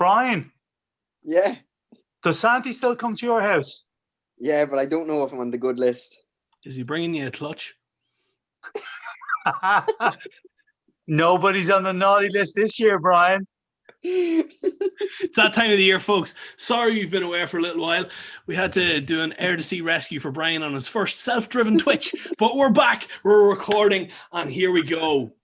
Brian, Yeah. does Santi still come to your house? Yeah, but I don't know if I'm on the good list. Is he bringing you a clutch? Nobody's on the naughty list this year, Brian. It's that time of the year, folks. Sorry you've been away for a little while. We had to do an air-to-sea rescue for Brian on his first self-driven Twitch, but we're back. We're recording, and here we go.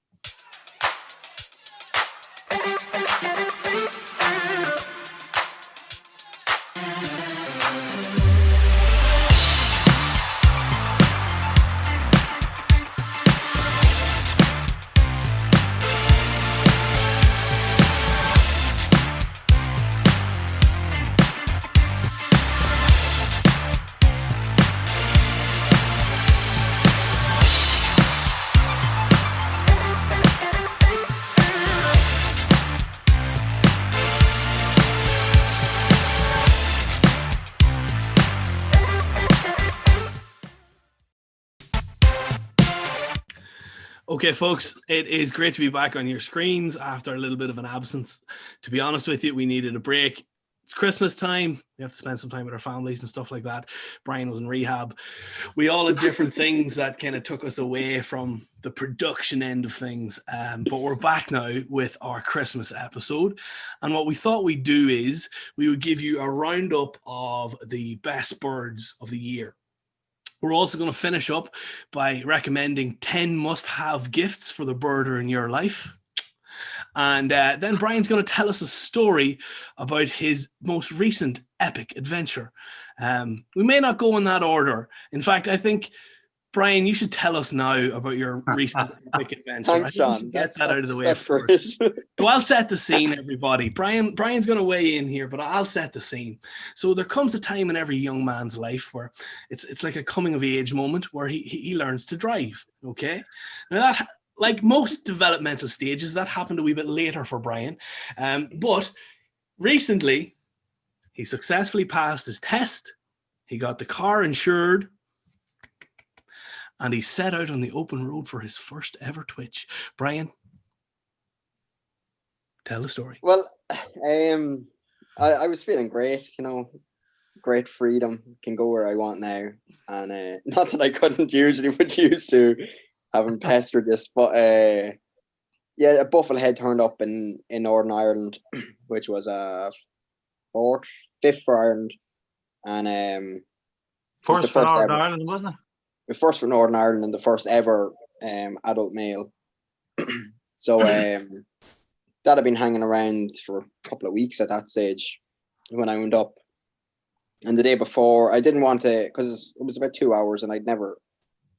Okay, folks, it is great to be back on your screens after a little bit of an absence. To be honest with you, we needed a break. It's Christmas time. We have to spend some time with our families and stuff like that. Brian was in rehab. We all had different things that kind of took us away from the production end of things. But we're back now with our Christmas episode. And what we thought we'd do is we would give you a roundup of the best birds of the year. We're also going to finish up by recommending 10 must-have gifts for the birder in your life. And then Brian's going to tell us a story about his most recent epic adventure. We may not go in that order. In fact, I think, Brian, you should tell us now about your recent epic adventure. Thanks, John. Get that out of the way first. So I'll set the scene, everybody. Brian's going to weigh in here, but I'll set the scene. So there comes a time in every young man's life where it's like a coming of age moment where he learns to drive. Okay, now that, like most developmental stages, that happened a wee bit later for Brian, but recently he successfully passed his test. He got the car insured. And he set out on the open road for his first ever Twitch. Brian, tell the story. Well, I was feeling great, great freedom. Can go where I want now. And not that I couldn't usually, but used to having pestered this. But yeah, a Bufflehead turned up in Northern Ireland, which was fifth for Ireland. And First for Northern Ireland, wasn't it? The first for Northern Ireland and the first ever adult male. So that had been hanging around for a couple of weeks at that stage when I wound up. And the day before, I didn't want to, because it was about 2 hours and I'd never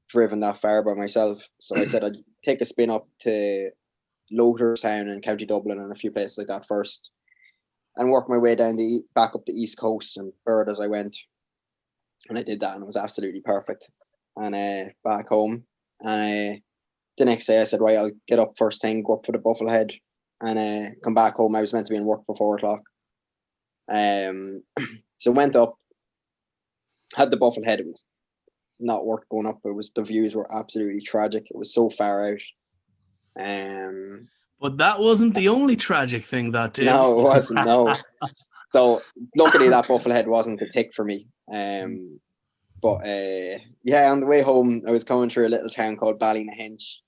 driven that far by myself. So I said I'd take a spin up to Loterstown in County Dublin and a few places like that first, and work my way down back up the East Coast and bird as I went. And I did that, and it was absolutely perfect. And back home, and the next day I said, right, I'll get up first thing, go up for the Bufflehead, and come back home. I was meant to be in work for 4 o'clock. So went up, had the Bufflehead. It was not worth going up. The views were absolutely tragic. It was so far out. But that wasn't the only tragic thing that day. No, it wasn't. No. So luckily that Bufflehead wasn't a tick for me. But yeah, on the way home, I was coming through a little town called Ballynahinch,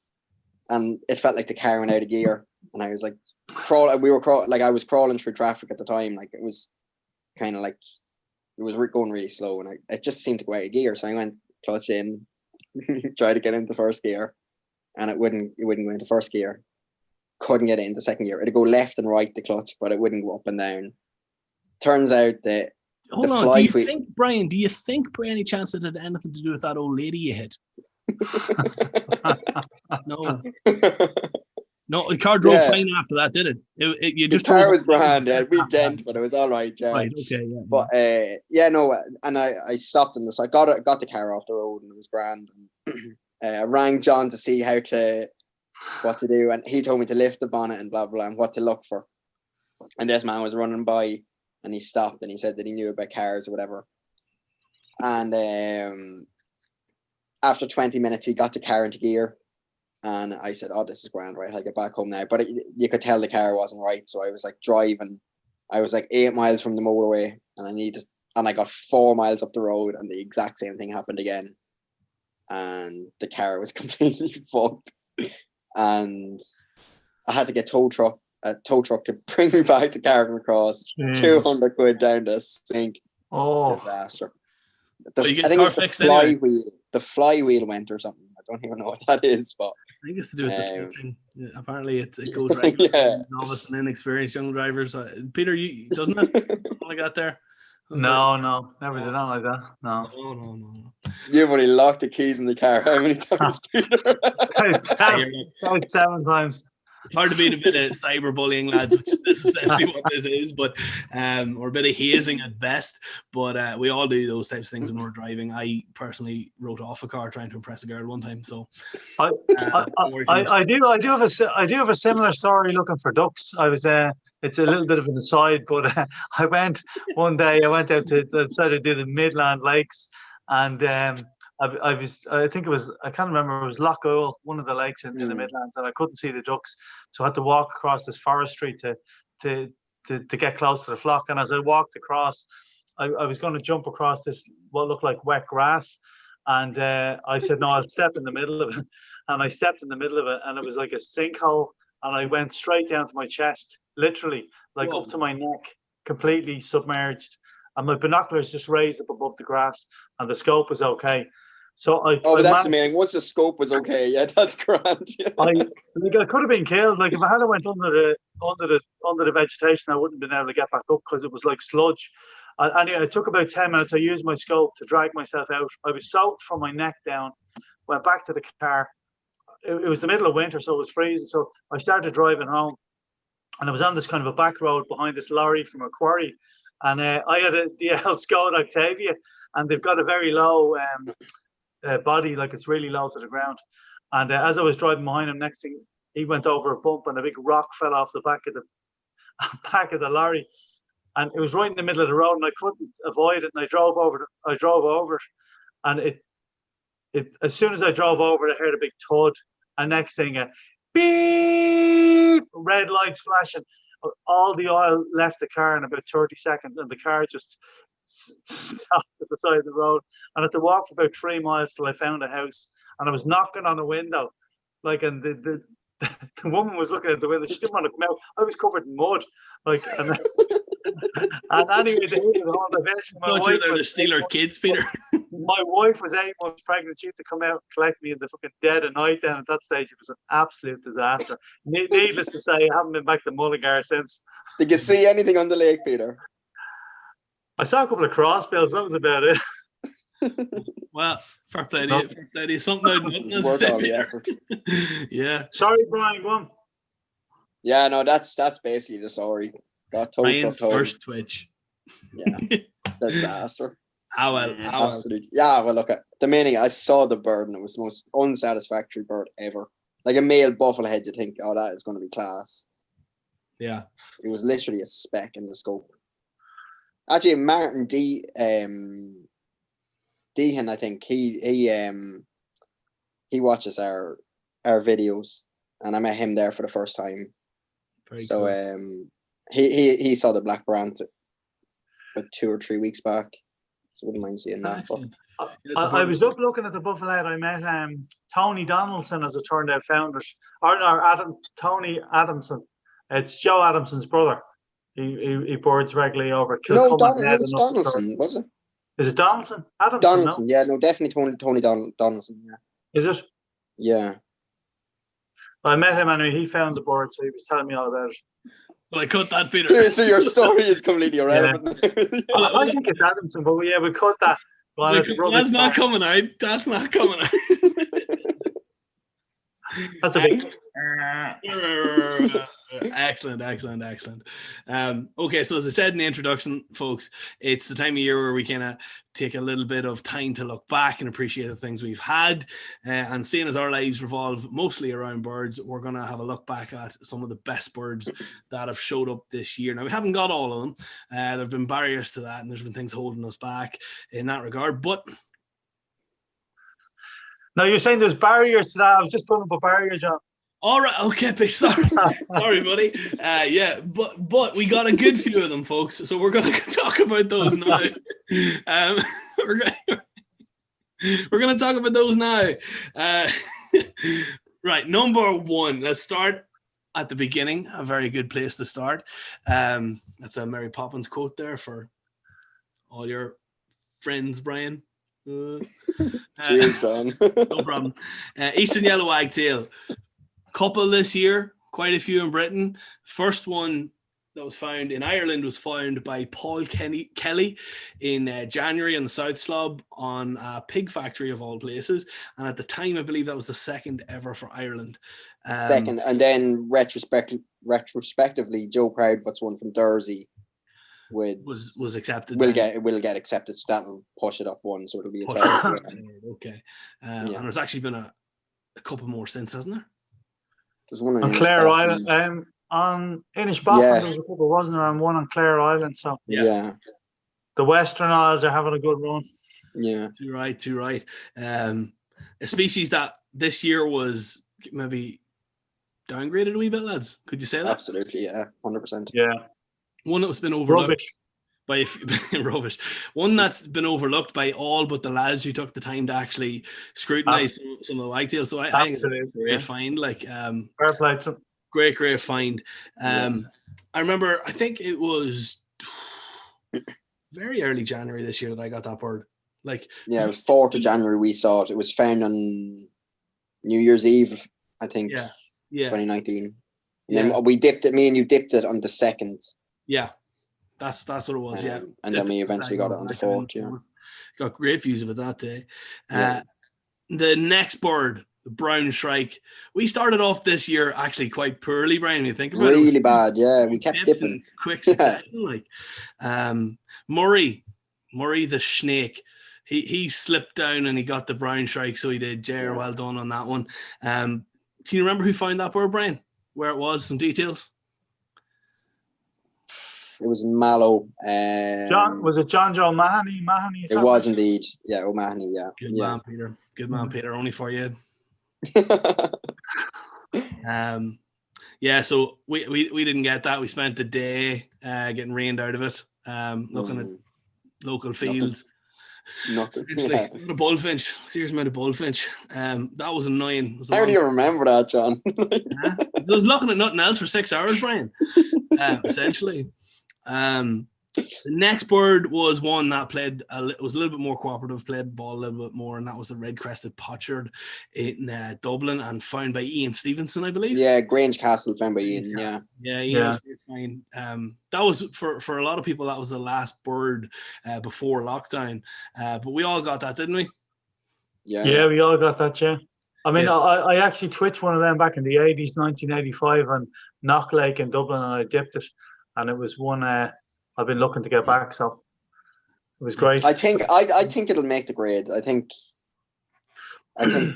and it felt like the car went out of gear. And I was like, I was crawling through traffic at the time. Like it was kind of like it was going really slow, and it just seemed to go out of gear. So I went clutch in, tried to get into first gear, and it wouldn't go into first gear. Couldn't get it into second gear. It'd go left and right the clutch, but it wouldn't go up and down. Turns out that. Hold on, do you think, by any chance, it had anything to do with that old lady you hit? No. No, the car drove fine after that, did it? The car was grand, yeah. We dent, but it was all right, yeah. Right, okay, yeah. But, and I stopped in this. I got the car off the road, and it was grand. And, I rang John to see what to do, and he told me to lift the bonnet and blah, blah, and what to look for. And this man was running by, and he stopped and he said that he knew about cars or whatever. And after 20 minutes, he got the car into gear. And I said, oh, this is grand, right? I'll get back home now. But you could tell the car wasn't right. So I was like driving I was like 8 miles from the motorway, and I got 4 miles up the road, and the exact same thing happened again. And the car was completely fucked. And I had to get a tow truck to bring me back to Carrick Cross. 200 quid down the sink. Oh, Disaster. Well, you get I think car it's the fixed anyway. flywheel. The flywheel went or something. I don't even know what that is, but I think it's to do with the tilting. Yeah, apparently, it goes right yeah. novice and inexperienced young drivers. Peter, you doesn't it? Something like that there. no, never did that like that. No. No. You've only locked the keys in the car. How many times, Peter? About 7 times. It's hard to beat a bit of cyberbullying, lads, which is essentially what this is, but or a bit of hazing at best. But we all do those types of things when we're driving. I personally wrote off a car trying to impress a girl one time. So I do have a similar story looking for ducks. I was it's a little bit of an aside, but I went one day. I went out to decided to do the Midland Lakes, and I think it was, I can't remember, it was Loch Owl, one of the lakes in the Midlands, and I couldn't see the ducks, so I had to walk across this forestry to get close to the flock. And as I walked across, I was going to jump across this what looked like wet grass, and I said, no, I'll step in the middle of it. And I stepped in the middle of it, and it was like a sinkhole, and I went straight down to my chest, literally, like Whoa. up to my neck, completely submerged. And my binoculars just raised up above the grass, and the scope was okay. So but that's the main thing. Once the scope was okay, yeah, that's grand. Yeah. I could have been killed. Like if I had went under the vegetation, I wouldn't have been able to get back up because it was like sludge. Anyway, it took about 10 minutes. I used my scope to drag myself out. I was soaked from my neck down. Went back to the car. It was the middle of winter, so it was freezing. So I started driving home, and I was on this kind of a back road behind this lorry from a quarry, and I had the Skoda Octavia, and they've got a very low body, like it's really low to the ground. And as I was driving behind him, next thing he went over a bump, and a big rock fell off the back of the lorry, and it was right in the middle of the road, and I couldn't avoid it. And I drove over it, and it as soon as I drove over it, I heard a big thud, and next thing beep, red lights flashing. All the oil left the car in about 30 seconds, and the car just stopped at the side of the road. And I had to walk for about 3 miles till I found a house, and I was knocking on a window, like, and the woman was looking at the window. She didn't want to come out. I was covered in mud, like, and anyway, eventually my wife there to steal our kids, Peter. My wife was 8 months pregnant. She had to come out and collect me in the fucking dead of night. Then at that stage, it was an absolute disaster. Needless to say, I haven't been back to Mullingar since. Did you see anything on the lake, Peter? I saw a couple of crossbills. That was about it. Well, fair play to you. Fair play to you. Something out of nothing. Yeah. Sorry, Brian. Go on. Yeah, no, that's basically the story. Got told. Brian's first twitch. Yeah, disaster. How well? Absolutely. Yeah, well, look, the main thing, I saw the bird, and it was the most unsatisfactory bird ever. Like a male bufflehead, you think, oh, that is going to be class. Yeah. It was literally a speck in the scope. Actually, Martin Dehan, I think he watches our videos, and I met him there for the first time. Very so cool. He saw the Black Brant about 2 or 3 weeks back. So wouldn't mind seeing that. I was up looking at the bufflehead. I met Tony Donaldson, as it turned out, founders, or Tony Adamson. It's Joe Adamson's brother. He boards regularly over. No, it was Donaldson, was it? Is it Donaldson? Adamson, Donaldson, no? yeah, no, definitely Tony Donaldson, yeah. Is it? Yeah. I met him anyway. He found the board, so he was telling me all about it. Well, I cut that, Peter. So your story is completely irrelevant. Yeah. I think it's Adamson, but yeah, we cut that. Well, that's not coming out. That's not coming out. That's a big. Excellent. Okay, so as I said in the introduction, folks, it's the time of year where we kind of take a little bit of time to look back and appreciate the things we've had. And seeing as our lives revolve mostly around birds, we're going to have a look back at some of the best birds that have showed up this year. Now, we haven't got all of them. There have been barriers to that, and there's been things holding us back in that regard. But now, you're saying there's barriers to that. I was just putting up a barrier, John. All right, okay, sorry, buddy. Yeah, but we got a good few of them, folks. So we're gonna talk about those now. We're gonna talk about those now. Right, number one. Let's start at the beginning. A very good place to start. That's a Mary Poppins quote there for all your friends, Brian. Cheers, John. No problem. Eastern yellow wagtail. Couple this year, quite a few in Britain. First one that was found in Ireland was found by Paul Kelly in January in the South Slob on a pig factory of all places. And at the time, I believe that was the second ever for Ireland. Second, and then retrospectively, Joe Proudfoot's one from Jersey was accepted. Will get accepted, so that'll push it up one, so it'll be a third. Yeah. Okay. And there's actually been a couple more since, hasn't there? There's one on Clare Island, on Inishbofin, there was a couple, wasn't there, and one on Clare Island. So yeah, the Western Isles are having a good run. Yeah, too right. A species that this year was maybe downgraded a wee bit, lads. Could you say that? Absolutely, yeah, 100%. Yeah, one that's been overlooked. Rubbish. One that's been overlooked by all but the lads who took the time to actually scrutinize some of the wagtails. So I think it's a great find. Like, fair play to great find. I remember, I think it was very early January this year that I got that bird. Like, yeah, it was 4th of January we saw it. It was found on New Year's Eve, I think. Yeah. 2019. And then we dipped it. Me and you dipped it on the 2nd. Yeah. That's what it was, yeah. And then we eventually got it on the 4th, yeah. Got great views of it that day. The next bird, the brown shrike, we started off this year actually quite poorly, Brian, when you think about it. Really bad, yeah. We kept dipping. Quick succession, like. Murray the snake, he slipped down and he got the brown shrike, so he did. Jer, well done on that one. Can you remember who found that bird, Brian? Where it was? Some details? It was in Mallow. Was it John Joe Mahoney? It was indeed. Yeah, O'Mahony, yeah. Good man, Peter. Good man, Peter. Only for you. So we didn't get that. We spent the day getting rained out of it, looking at local fields. Nothing. Yeah. A bullfinch. Serious amount of bullfinch. That was annoying. How do you remember that, John? I was looking at nothing else for 6 hours, Brian. Essentially. The next bird was one that was a little bit more cooperative, played ball a little bit more, and that was the red-crested pochard in Dublin and found by Ian Stevenson, I believe. Yeah, Grange Castle found by Ian. Ian was fine. That was for a lot of people, that was the last bird before lockdown, but we all got that, didn't we? Yeah, we all got that. Yeah, I mean, I actually twitched one of them back in the 80s, 1985, on Knocklake in Dublin, and I dipped it. And it was one I've been looking to get back, so it was great. I think it'll make the grade. I think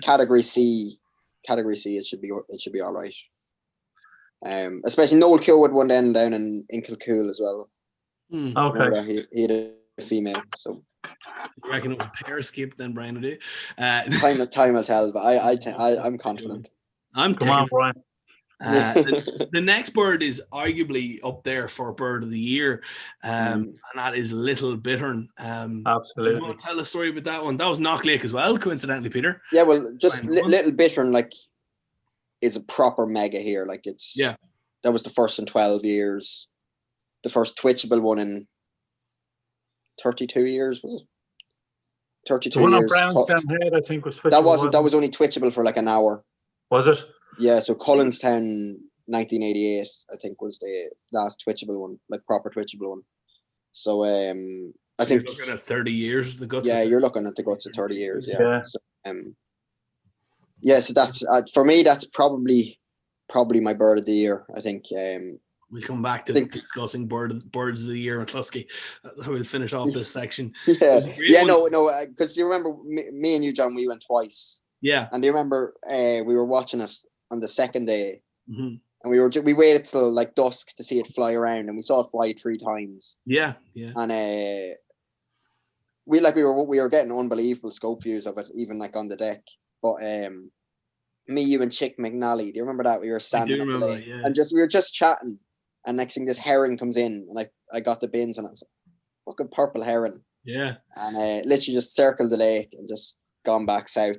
category C it should be all right. Especially Noel Kilwood won then down in Kilcool as well. Okay. He had a female, so I reckon it was a pair escape then, Brian, to do. Time will tell, but I'm confident. Come on, Brian. The next bird is arguably up there for bird of the year, and that is Little Bittern. Absolutely. You want to tell a story about that one? That was Knocklake as well, coincidentally, Peter. Yeah, well, just Little Bittern, like, is a proper mega here. Like, that was the first in 12 years. The first twitchable one in 32 years, was it? 32 one years. On Brownstown Head, I think, was twitchable. That was only twitchable for like an hour. Was it? Yeah, so Collinstown 1988, I think, was the last twitchable one, like proper twitchable one. So I think you're looking at 30 years, the guts. Yeah, you're looking at the guts of 30 years. Yeah. So, so that's for me. That's probably my bird of the year. I think. We'll come back to discussing birds of the year, McCluskey. We'll finish off this section. No, because you remember me and you, John, we went twice. Yeah. And do you remember we were watching it on the second day, and we waited till like dusk to see it fly around, and we saw it fly 3 times. Yeah. And we were getting unbelievable scope views of it, even like on the deck. But me, you, and Chick McNally. Do you remember that? We were standing at the remember lake, that, yeah. and we were just chatting, and next thing this heron comes in, and I got the bins, and I was like, fucking purple heron, Yeah. and literally just circled the lake and just gone back south.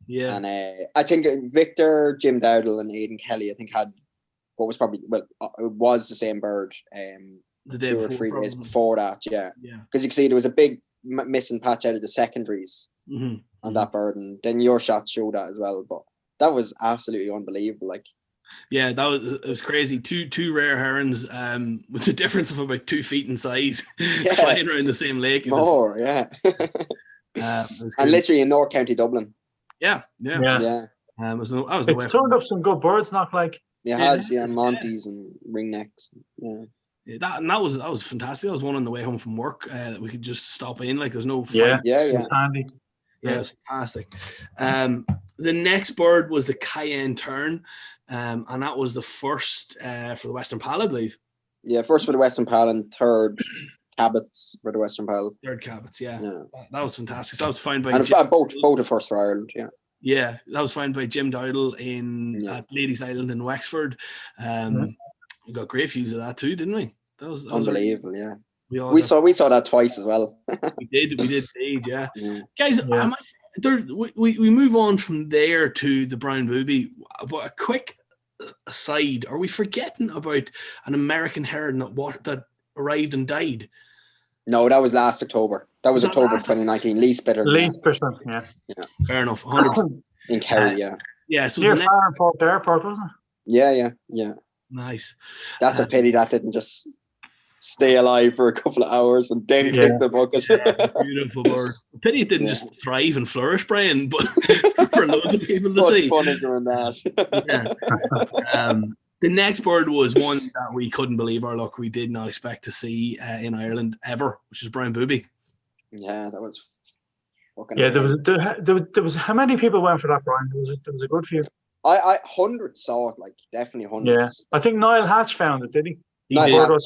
Yeah. And I think Victor, Jim Dowdle, and Aidan Kelly, I think had what was probably it was the same bird. The day 2 or before, 3 days probably. before that, yeah. Yeah. Because you can see there was a big missing patch out of the secondaries on that bird, and then your shots showed that as well. But that was absolutely unbelievable. Like, yeah, it was crazy. Two rare herons, with a difference of about 2 feet in size, flying around the same lake. More, yeah. And literally in North County Dublin. Yeah. It's It's turned up some good birds, not like it has, Monties and ringnecks. Yeah. That was fantastic. That was one on the way home from work that we could just stop in. Like, there's no fight. Yeah. It was handy. Yeah, it was fantastic. The next bird was the Cayenne Tern, and that was the first for the Western Pal, I believe. Yeah, first for the Western Pal and third Cabots for the Western Pal. Third Cabots, yeah. That was fantastic. So that was found by both the first for Ireland, yeah. Yeah, that was found by Jim Dowdle at Ladies Island in Wexford. We got great views of that too, didn't we? That was unbelievable, yeah. We saw that twice as well. we did indeed, yeah. Guys, we move on from there to the brown booby. But a quick aside, are we forgetting about an American heron that arrived and died? No, that was last October. That was October 2019. Least bitter. Yeah. Fair enough. 100%. In Kerry, yeah. Yeah, so near Farnport Airport, wasn't it? Yeah. Nice. That's a pity that didn't just stay alive for a couple of hours and then kick the bucket. Beautiful bird. Pity it didn't just thrive and flourish, Brian, but for loads of people to see. Funny doing that. The next bird was one that we couldn't believe our luck. We did not expect to see in Ireland ever, which is brown booby. Yeah, that was fucking. Yeah, there was how many people went for that, Brian? There was a good few. I hundreds saw it, like definitely hundreds. Yeah, I think Niall Hatch found it, did he? Niall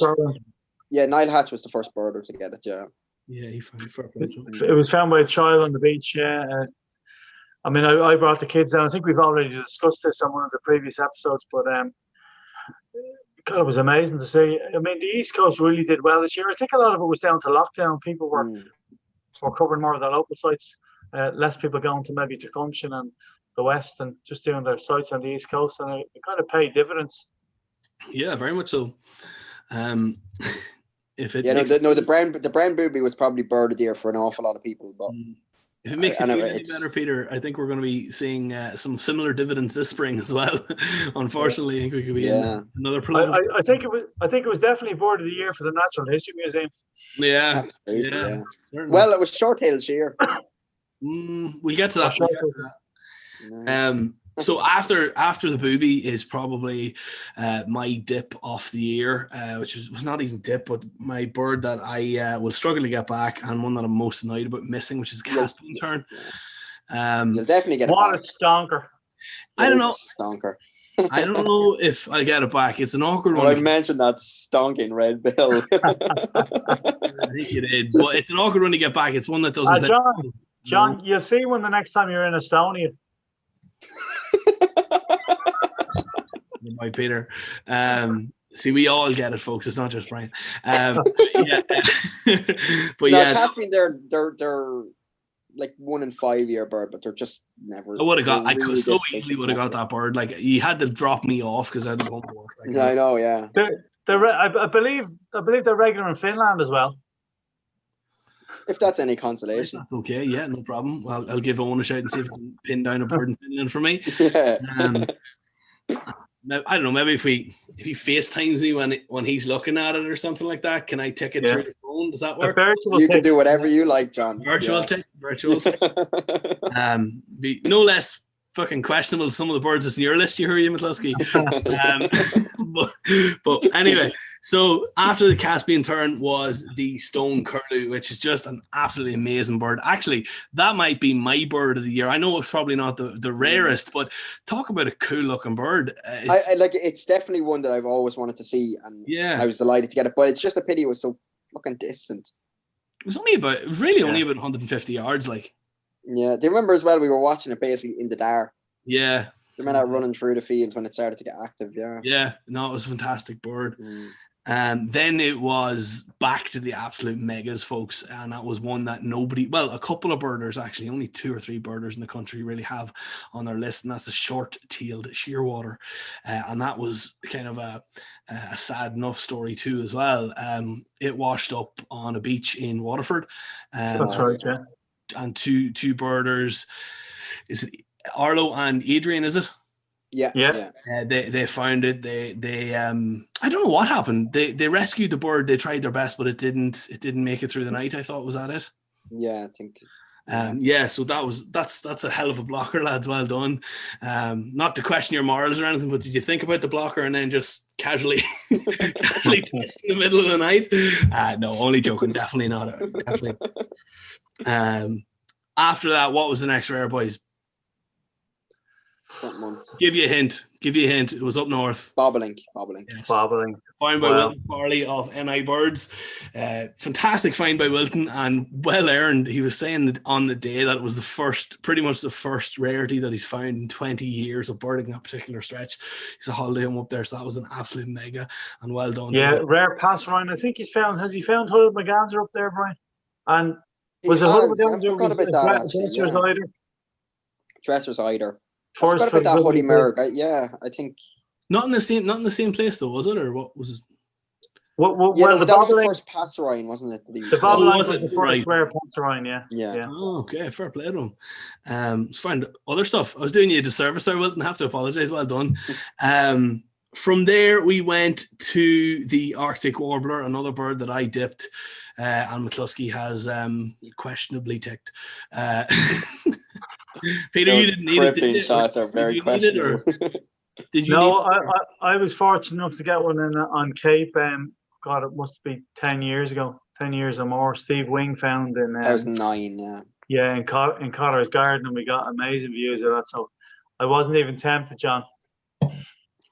Hatch was the first birder to get it. Yeah. Yeah, he found it. It was found by a child on the beach. Yeah. I mean, I brought the kids down. I think we've already discussed this on one of the previous episodes, but God, it was amazing to see. I mean, the East Coast really did well this year. I think a lot of it was down to lockdown. People were covering more of their local sites. Less people going to maybe Tecumseh and the West and just doing their sites on the East Coast, and it kind of paid dividends. Yeah, very much so. The brown booby was probably bird of the year for an awful lot of people, but. If it makes you feel any better, Peter, I think we're going to be seeing some similar dividends this spring as well. Unfortunately, I think we could be in another. I think it was definitely bird of the year for the Natural History Museum. Yeah. Well, it was short-tailed shear. We'll get to that. So after the booby is probably my dip off the year, which was not even dip, but my bird that I will struggle to get back, and one that I'm most annoyed about missing, which is Caspian Tern. You'll definitely get it back. What a stonker! I don't know. Stonker. I don't know if I get it back. It's an awkward one. I mentioned that stonking red bill. I think you did, but it's an awkward one to get back. It's one that doesn't. John, you'll see when the next time you're in Estonia. By Peter. See, we all get it, folks. It's not just Brian. But Caspian, they're like 1 in 5 year bird, but they're just never. I would have got. I could so easily would have got that bird. Like, you had to drop me off because I had to go to work. Like, I know. Yeah. I believe they're regular in Finland as well. If that's any consolation. That's okay. Yeah, no problem. Well, I'll give Owen a shout and see if he can pin down a bird in Finland for me. Yeah. I don't know. Maybe if he FaceTimes me when he's looking at it or something like that, can I take it through the phone? Does that work? You can do whatever you like, John. Virtual tick. Be no less fucking questionable some of the birds that's in your list, you hear you, McCluskey. But anyway, so after the Caspian Tern was the stone curlew, which is just an absolutely amazing bird. Actually, that might be my bird of the year. I know it's probably not the rarest, but talk about a cool looking bird. I like it's definitely one that I've always wanted to see, and I was delighted to get it. But it's just a pity it was so fucking distant. It was only about only about 150 yards, like. Yeah, do you remember as well? We were watching it basically in the dark. Yeah. The minute running through the fields when it started to get active, yeah. Yeah, no, it was a fantastic bird. Mm. Then it was back to the absolute megas, folks, and that was one that a couple of birders actually, only 2 or 3 birders in the country really have on their list, and that's the short-tailed shearwater, and that was kind of a sad enough story too as well. It washed up on a beach in Waterford. That's right, yeah. And two birders, is it Arlo and Adrian? Is it? Yeah. They found it. They I don't know what happened. They rescued the bird. They tried their best, but it didn't make it through the night. I thought, was that it? Yeah, I think. So that's a hell of a blocker, lads. Well done. Not to question your morals or anything, but did you think about the blocker and then just casually test in the middle of the night? No, only joking. Definitely not. Definitely. After that, what was the next rare, boys? Give you a hint. It was up north. Bobolink. Yes. Bobolink. Find by Wilton Farley of NI Birds. Fantastic find by Wilton and well earned. He was saying that on the day that it was pretty much the first rarity that he's found in 20 years of birding that particular stretch. He's a holiday home up there, so that was an absolute mega and well done. Yeah, rare passerine. I think has he found Huddle McGanzer up there, Brian? And was it Huddle McGanzer? I forgot about that actually. Dresser's Eider. I forgot about that Hoodie Merg. I think not in the same place though, was it, or what was it? That was the first passerine, wasn't it? The bobolink was the first rare passerine, yeah. Oh, okay, fair play to him. Found other stuff. I was doing you a disservice there, Wilton. Have to apologise. Well done. From there, we went to the Arctic warbler, another bird that I dipped, and McCluskey has questionably ticked. Peter, you didn't need it. Shots are very questionable. Did you? No, I was fortunate enough to get one on Cape. God, it must be 10 years ago, 10 years or more. Steve Wing found in 2009, yeah. Yeah, in Cotter's Garden, and we got amazing views of that. So I wasn't even tempted, John.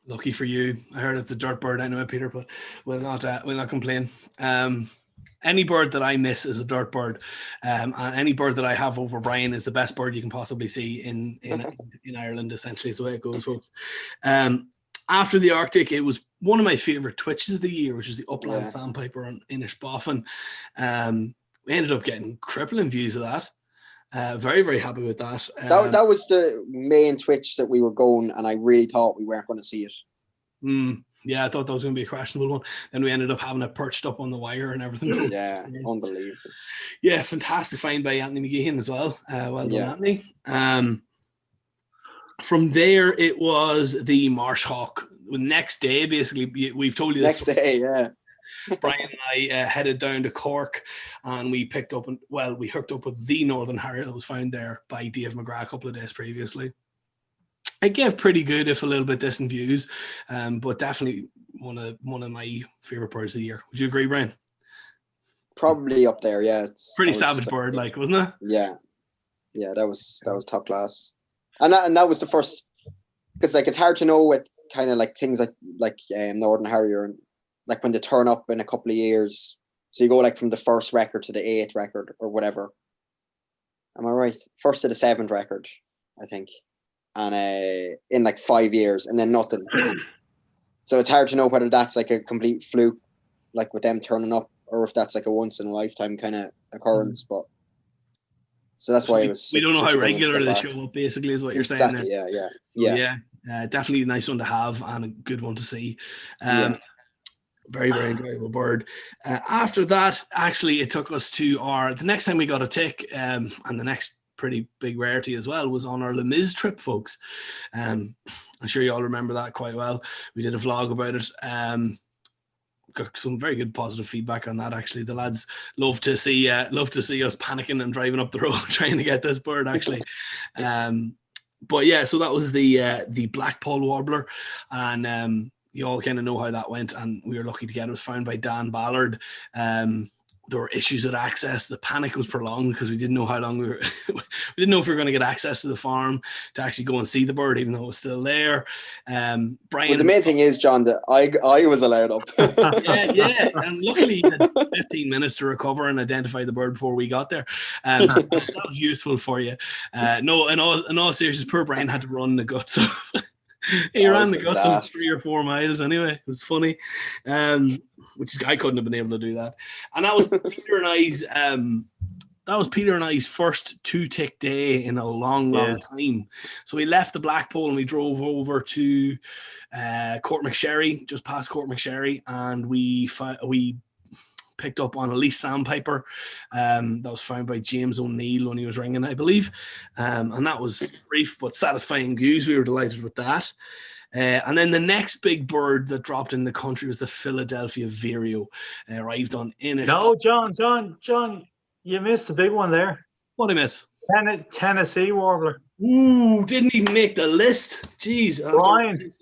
Lucky for you. I heard it's a dirt bird anyway, Peter, but we'll not complain. Any bird that I miss is a dirt bird, and any bird that I have over Brian is the best bird you can possibly see in Ireland. Essentially, is the way it goes, folks. After the Arctic, it was one of my favorite twitches of the year, which was the upland sandpiper on Inishboffin. We ended up getting crippling views of that. Very, very happy with that. That was the main twitch that we were going, and I really thought we weren't going to see it. Yeah, I thought that was going to be a questionable one. Then we ended up having it perched up on the wire and everything. Yeah, unbelievable. Yeah, fantastic find by Anthony McGeehan as well. Well done, Anthony. From there, it was the Marsh Hawk. The next day, basically, we've told you this. Next day, yeah. Brian and I headed down to Cork, and we hooked up with the Northern Harrier that was found there by Dave McGrath a couple of days previously. It gave pretty good, if a little bit distant views, but definitely one of my favorite birds of the year. Would you agree, Brian? Probably up there, yeah. Pretty savage bird, wasn't it? Yeah, that was top class, and that was the first, because it's hard to know with kind of things like Northern Harrier, and when they turn up in a couple of years. So you go from the first record to the 8th record or whatever. Am I right? First to the 7th record, I think. And in 5 years, and then nothing. So it's hard to know whether that's a complete fluke, with them turning up, or if that's a once in a lifetime kind of occurrence. But so that's why it was. We don't know how regular they show up. Basically, is what you're saying. There. Yeah. Definitely a nice one to have and a good one to see. Very, very enjoyable bird. After that, actually, it took us to the next time we got a tick, and the next pretty big rarity as well was on our Les Mis trip, folks. I'm sure you all remember that quite well. We did a vlog about it. Got some very good positive feedback on that. Actually, the lads love to see us panicking and driving up the road trying to get this bird. Actually, but yeah, so that was the Black Paul Warbler, and you all kind of know how that went. And we were lucky to get it. It was found by Dan Ballard. there were issues with access. The panic was prolonged because we didn't know how long we didn't know if we were going to get access to the farm to actually go and see the bird, even though it was still there. Brian. Well, the main thing is, John, that I was allowed up. yeah, and luckily you had 15 minutes to recover and identify the bird before we got there. So that was useful for you. No, in all seriousness, poor Brian had to run the guts of. He ran the guts of 3 or 4 miles anyway. It was funny, which is, I couldn't have been able to do that. And that was Peter and I's first 2-tick day in a long time. So we left the Blackpool and we drove over to Courtmacsherry, just past Courtmacsherry, and we picked up on a leased sandpiper that was found by James O'Neill when he was ringing, I believe. And that was brief but satisfying news. We were delighted with that. And then the next big bird that dropped in the country was the Philadelphia Vireo. Arrived on Inish. No, John, you missed a big one there. What did I miss? Tennessee warbler. Ooh, didn't even make the list. Jeez. Brian,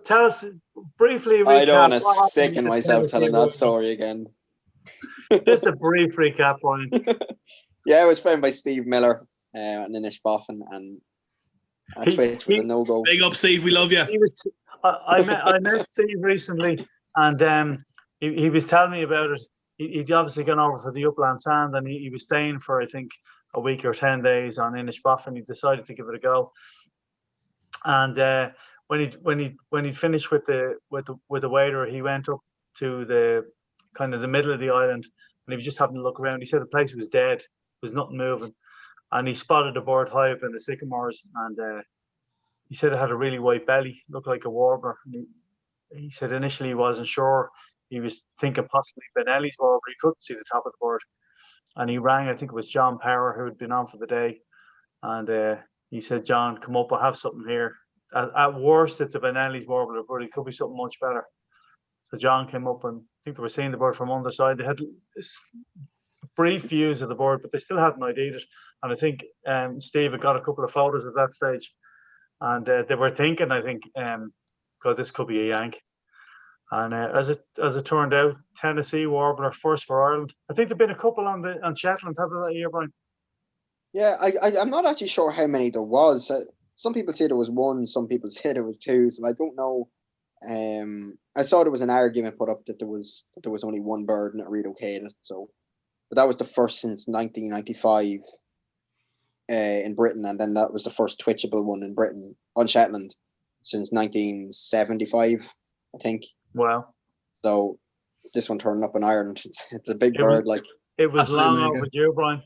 tell us briefly. I don't want to sicken myself telling that story again. Just a brief recap, Brian. Yeah, it was found by Steve Miller on Inishbofin, and Twitch with a no-go. Big up, Steve. We love you. I met Steve recently, and he was telling me about it. He'd obviously gone over for the Upland Sand, and he was staying for, I think, a week or 10 days on Inishbofin. He decided to give it a go, and when he finished with the wader, he went up to the kind of the middle of the island, and he was just having a look around. He said the place was dead, there was nothing moving, and he spotted a bird high up in the sycamores, and he said it had a really white belly, looked like a warbler. And he said initially he wasn't sure. He was thinking possibly Benelli's warbler. He couldn't see the top of the bird. And he rang, I think it was John Power, who had been on for the day. And he said, John, come up, I have something here. At worst, it's a Benelli's warbler, but it could be something much better. So John came up, and I think they were seeing the bird from underside. They had brief views of the bird, but they still hadn't ID'd it. And I think Steve had got a couple of photos at that stage. And they were thinking, I think, God, this could be a yank. And as it turned out, Tennessee warbler, first for Ireland. I think there've been a couple on Shetland, haven't there, that year, Brian? Yeah, I'm not actually sure how many there was. Some people say there was one, some people say there was two, so I don't know. I saw there was an argument put up that there was only one bird and it relocated. So, but that was the first since 1995 in Britain, and then that was the first twitchable one in Britain on Shetland since 1975, I think. Wow. So this one turned up in Ireland. It's a big bird. Like, it was long overdue, Brian.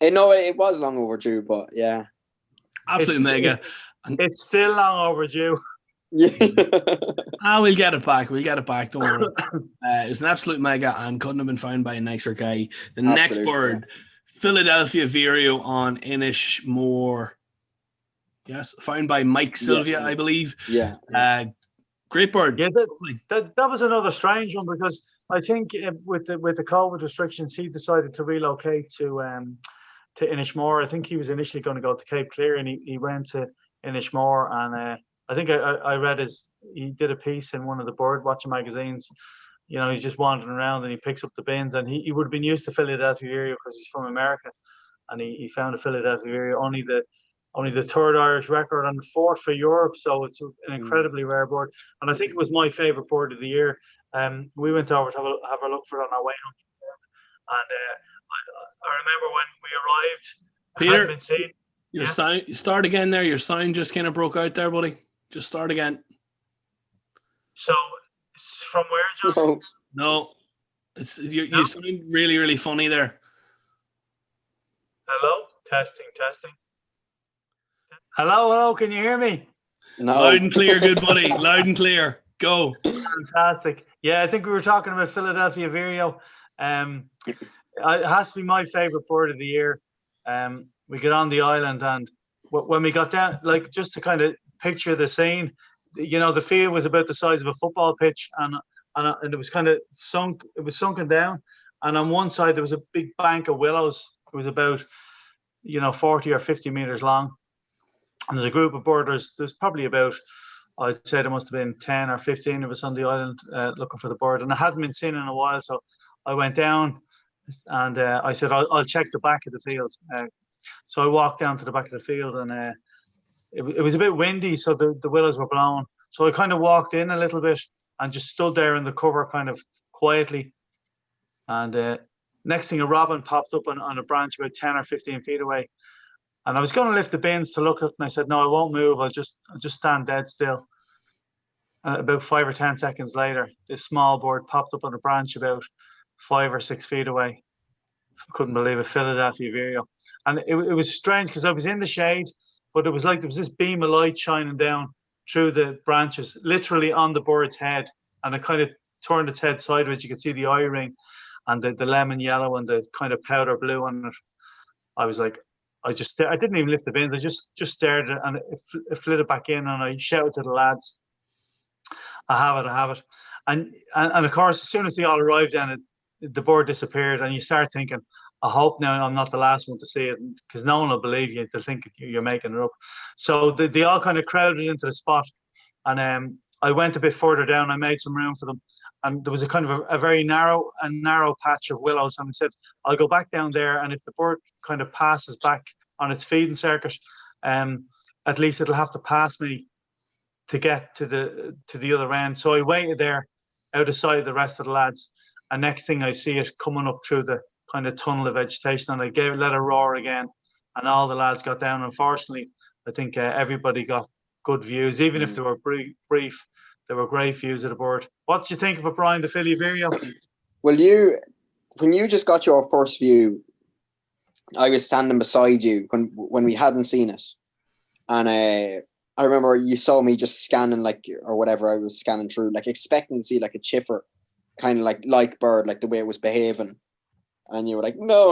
No, it was long overdue, but yeah. Absolutely mega. It's still long overdue. Yeah. We'll get it back. Don't worry. It was an absolute mega and couldn't have been found by a nicer guy. The next bird, Philadelphia Vireo on Inishmore. Yes, found by Mike Sylvia, I believe. Yeah. Great bird. Yeah, that was another strange one, because I think with the COVID restrictions, he decided to relocate to Inishmore. I think he was initially going to go to Cape Clear, and he went to Inishmore, and I think I read he did a piece in one of the bird watching magazines. You know, he's just wandering around and he picks up the bins, and he would have been used to Philadelphia Vireo because he's from America, and he found a Philadelphia Vireo, only the third Irish record and the fourth for Europe. So it's an incredibly rare bird, and I think it was my favourite bird of the year. We went over to have a look for it on our way home, and I remember when we arrived, Peter, been seen. Your sound, start again there. Your sound just kind of broke out there, buddy. Just start again. So from where, John? No. It's you sound really, really funny there. Hello, testing. Hello. Can you hear me? No. Loud and clear, good buddy. Loud and clear. Go. Fantastic. Yeah, I think we were talking about Philadelphia Vireo. It has to be my favourite bird of the year. We get on the island, and when we got down, like, just to kind of picture the scene, you know, the field was about the size of a football pitch, and it was kind of sunk. It was sunken down, and on one side there was a big bank of willows. It was about, 40 or 50 meters long, and there's a group of birders. There's probably about, I'd say there must have been 10 or 15 of us on the island looking for the bird, and it hadn't been seen in a while. So I went down and I said, I'll check the back of the field. So I walked down to the back of the field and it was a bit windy, so the willows were blowing. So I kind of walked in a little bit and just stood there in the cover kind of quietly. And next thing, a robin popped up on a branch about 10 or 15 feet away. And I was going to lift the bins to look at it, and I said, no, I won't move. I'll just stand dead still. And about 5 or 10 seconds later, this small bird popped up on a branch about 5 or 6 feet away. Couldn't believe it, Philadelphia vireo. And it was strange because I was in the shade, but it was like there was this beam of light shining down through the branches, literally on the bird's head. And it kind of turned its head sideways. You could see the eye ring and the lemon yellow and the kind of powder blue on it. I was like, I didn't even lift the bins. I just stared at it, and it flitted back in, and I shouted to the lads, I have it. And of course, as soon as they all arrived, then the bird disappeared, and you start thinking, I hope now I'm not the last one to see it, because no one will believe you. They'll think you're making it up. So they all kind of crowded into the spot, and I went a bit further down. I made some room for them, and there was a kind of a very narrow patch of willows. And I said, I'll go back down there, and if the bird kind of passes back on its feeding circuit, at least it'll have to pass me to get to the other end. So I waited there out of sight of the rest of the lads, and next thing I see it coming up through the kind of tunnel of vegetation, and I let it roar again, and all the lads got down. Unfortunately, I think everybody got good views, even if they were brief. There were great views of the bird. What did you think of it, Brian, the Philly vireo? Well, when you just got your first view, I was standing beside you when we hadn't seen it, and I remember you saw me just scanning or whatever I was scanning through, expecting to see a chiffer, kind of like bird, the way it was behaving, and you were like, no,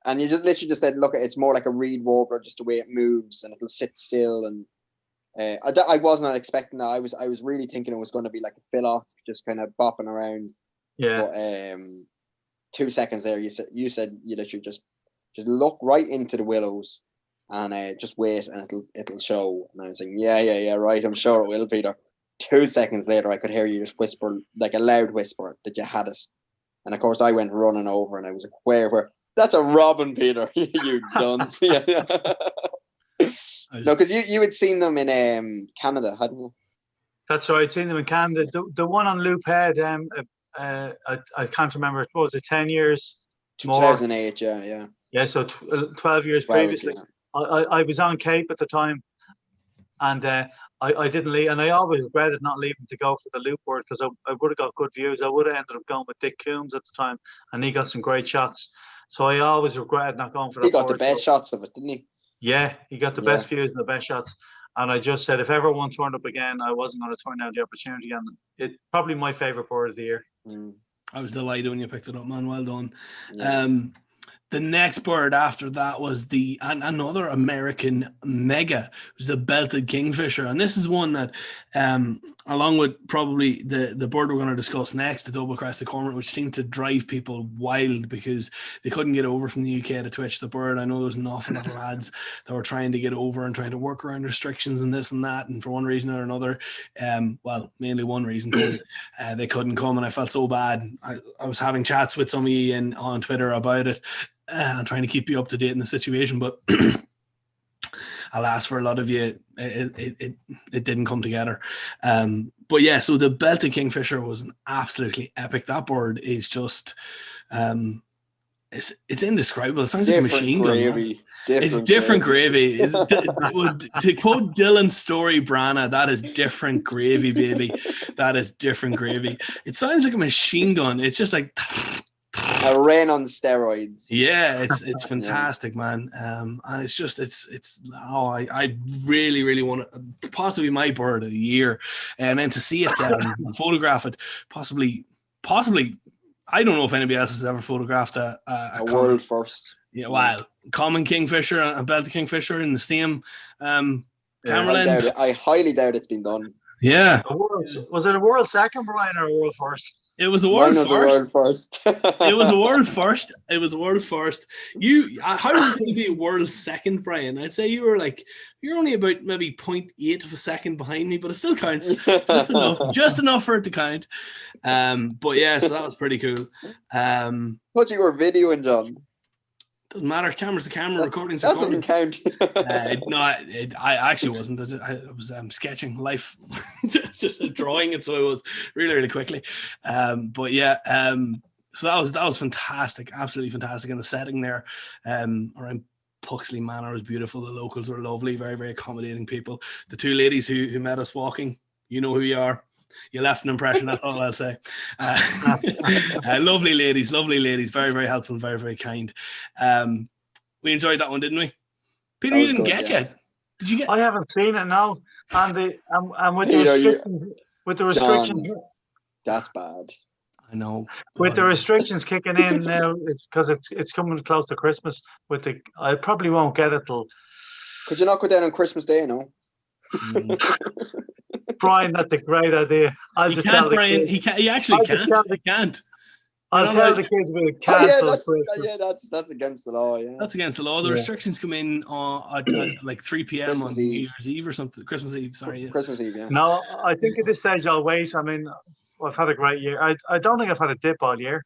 and you just literally just said, look, it's more like a reed warbler, just the way it moves, and it'll sit still. And I was not expecting that. I was really thinking it was going to be like a Philosoph, just kind of bopping around. Yeah. But 2 seconds there, you said you literally just look right into the willows and just wait, and it'll show. And I was saying, yeah, right, I'm sure it will, Peter. 2 seconds later, I could hear you just whisper, like a loud whisper, that you had it. And of course, I went running over, and I was like, where? That's a robin, Peter. You dunce. No, because you had seen them in Canada, hadn't you? That's right. I'd seen them in Canada. The one on Loop Head, I can't remember. It was 10 years. 2008, yeah. Yeah, so 12 years previously. Yeah. I was on Cape at the time, and I didn't leave, and I always regretted not leaving to go for the loop bird, because I would have got good views. I would have ended up going with Dick Coombs at the time, and he got some great shots. So I always regretted not going for that. He got the best shots of it, didn't he? Yeah, he got the best views and the best shots. And I just said, if ever one turned up again, I wasn't going to turn down the opportunity. And it's probably my favorite bird of the year. I was delighted when you picked it up, man. Well done. Yeah. The next bird after that was another American mega, it was the belted kingfisher. And this is one that, along with probably the bird we're going to discuss next, the double-crested cormorant, which seemed to drive people wild because they couldn't get over from the UK to twitch the bird. I know there was an awful lot of lads that were trying to get over and trying to work around restrictions and this and that. And for one reason or another, well, mainly one reason, they couldn't come. And I felt so bad. I was having chats with some of you on Twitter about it. And trying to keep you up to date in the situation, but alas, for a lot of you, it didn't come together. But yeah, so the belted kingfisher was an absolutely epic. That bird is just, it's indescribable. It sounds like a machine gun. It's different gravy. To quote Dylan's story, Brana, that is different gravy, baby. That is different gravy. It sounds like a machine gun. It's just like. A rain on steroids. Yeah, it's fantastic, man. And it's just I really, really want to, possibly my bird of the year, and then to see it and photograph it, possibly. I don't know if anybody else has ever photographed a world first. Yeah, wow, common kingfisher and belted kingfisher in the same camera lens. I highly doubt it's been done. Yeah, Was it a world second, Brian, or a world first? it was a Mine world was a first. world first. It was a world first. It was a world first. How did it feel to be a world second, Brian? I'd say you're only about maybe 0.8 of a second behind me, but it still counts. Just enough for it to count. But yeah, so that was pretty cool. What you were videoing, John? Doesn't matter. Camera's the camera. Recording's That recording. doesn't count. No, I actually wasn't. I was sketching life, just drawing it, so it was really, really quickly. But yeah, so that was fantastic, absolutely fantastic. And the setting there, around Puxley Manor was beautiful. The locals were lovely, very, very accommodating people. The two ladies who met us walking, you know who you are. You left an impression. That's all I'll say. Lovely ladies, very, very helpful, very, very kind. We enjoyed that one, didn't we? Peter, you didn't get yet. Did you get? I haven't seen it now, and with Peter, the restrictions, John, that's bad. I know. with the restrictions kicking in now, it's because it's coming close to Christmas. I probably won't get it till. Could you not go down on Christmas Day? No. Brian, that's a great idea. I'll He just can't, tell the Brian. kids. He actually can't. He can't. I'll tell the kids we'll cancel. That's against the law. Yeah, That's against the law. The restrictions come in at like 3 p.m. Christmas on New Eve. Year's Eve or something. Christmas Eve, sorry. Yeah. Christmas Eve. Yeah. No, I think at this stage I'll wait. I mean, I've had a great year. I don't think I've had a dip all year.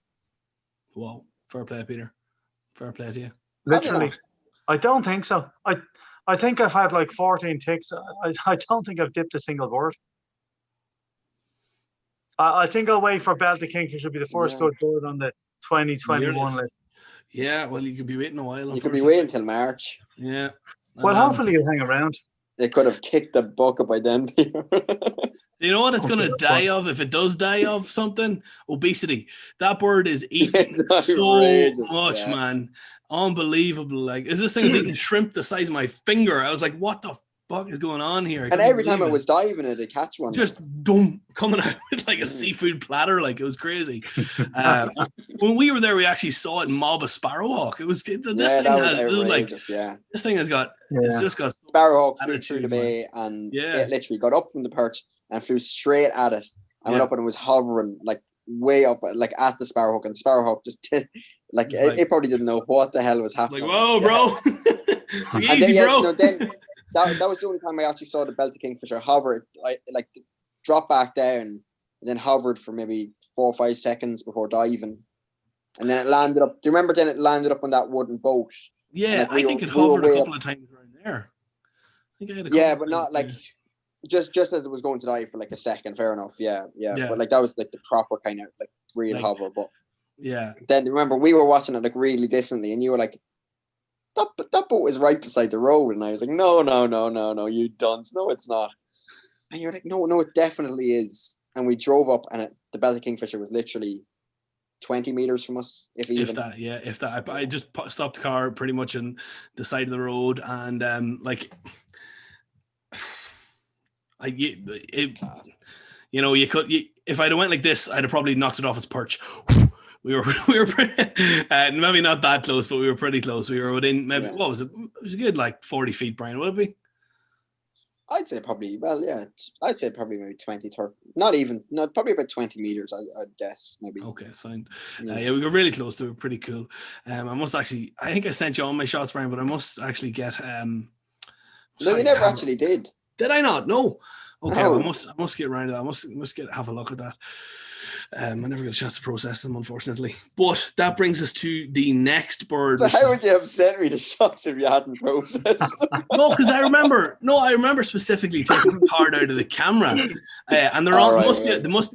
Whoa, fair play, Peter. Fair play to you. Literally, I don't think so. I think I've had like 14 ticks. I don't think I've dipped a single bird. I think I'll wait for Bell to Kingfisher to be the first good bird on the 2021 list. Yeah, well, you could be waiting a while. You could be waiting till March. Yeah. Well, hopefully you'll hang around. They could have kicked the bucket by then. You know what it's going to die of if it does die of something? Obesity. That bird is eating so much, man. Unbelievable. Like, is this thing is eating shrimp the size of my finger? I was like, what the fuck is going on here? And every time it was diving, it'd catch one. Just coming out with like a seafood platter. Like, it was crazy. When we were there, we actually saw it mob a sparrowhawk. It was this thing has got it's just got sparrowhawk flew through the bay, and it literally got up from the perch and flew straight at it. I went up and it was hovering like way up, like at the sparrowhawk, and the sparrowhawk just it probably didn't know what the hell was happening. Like, whoa, bro! Easy, bro. That was the only time I actually saw the belted kingfisher hover, like drop back down, and then hovered for maybe 4 or 5 seconds before diving, and then it landed up. Do you remember? Then it landed up on that wooden boat. Yeah, I think it hovered a couple of times around there. I think I had but not like just as it was going to dive for like a second. Fair enough. Yeah. But like that was like the proper kind of like real hover. But then remember we were watching it like really distantly, and you were like, that boat is right beside the road, and I was like, no, you dunce, no, it's not. And you're like, no, it definitely is. And we drove up, and the belted kingfisher was literally 20 meters from us, if that. I just stopped the car pretty much on the side of the road, and you could if I'd have went like this, I'd have probably knocked it off its perch. We were maybe not that close, but we were pretty close. We were within maybe what was it? It was a good like 40 feet, Brian. Would it be? I'd say probably. Well, yeah. I'd say probably maybe 20, 30. Not probably about 20 meters. I'd guess maybe. Okay, signed. We were really close. They were pretty cool. I think I sent you all my shots, Brian, but I must actually get. No, you never actually did. Did I not? No. Okay, no. Well, I must get around to that. I must have a look at that. I never got a chance to process them, unfortunately. But that brings us to the next bird. So how would you have sent me the shots if you hadn't processed? No, because I remember specifically taking the card out of the camera, and they must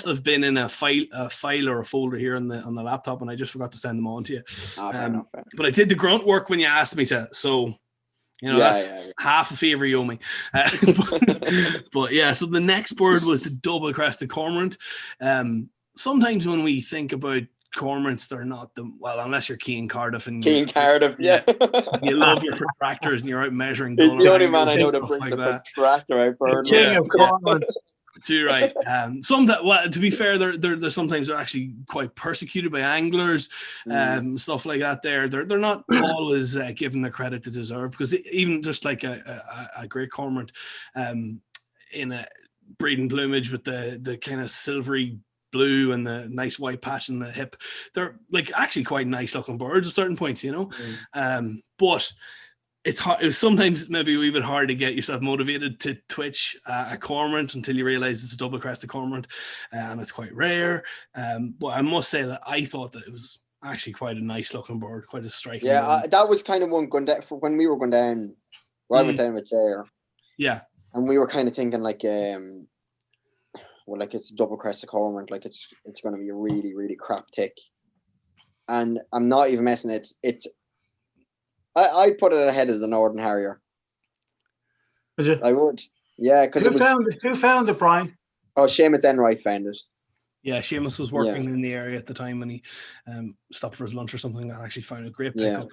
have been in a file or a folder here on the laptop, and I just forgot to send them on to you. Fair enough. But I did the grunt work when you asked me to, so. That's half a favor you owe me. But yeah, so the next bird was the double-crested cormorant. Sometimes when we think about cormorants, they're not unless you're Cian Cardiff and you love your protractors and you're out measuring. He's the only man I know that brings a protractor out bird. King of cormorants. Too right. To be fair, they're sometimes they're actually quite persecuted by anglers, stuff like that. They're not always given the credit to deserve, because even just like a great cormorant, in a breeding plumage with the kind of silvery blue and the nice white patch in the hip. They're like actually quite nice looking birds at certain points, you know. But it's hard. It was sometimes maybe a wee bit hard to get yourself motivated to twitch a cormorant until you realize it's a double crested cormorant, and it's quite rare. But I must say that I thought that it was actually quite a nice looking bird, quite a striking. Yeah, that was kind of one going down for when we were going down. I went down with Jer. Yeah, and we were kind of thinking like, well, like it's a double crested cormorant, like it's going to be a really, really crap tick. And I'm not even messing. I'd put it ahead of the Northern Harrier. Would you? I would. Yeah, because who found it, Brian? Oh, Seamus Enright found it. Yeah, Seamus was working in the area at the time when he stopped for his lunch or something and actually found a great pickup.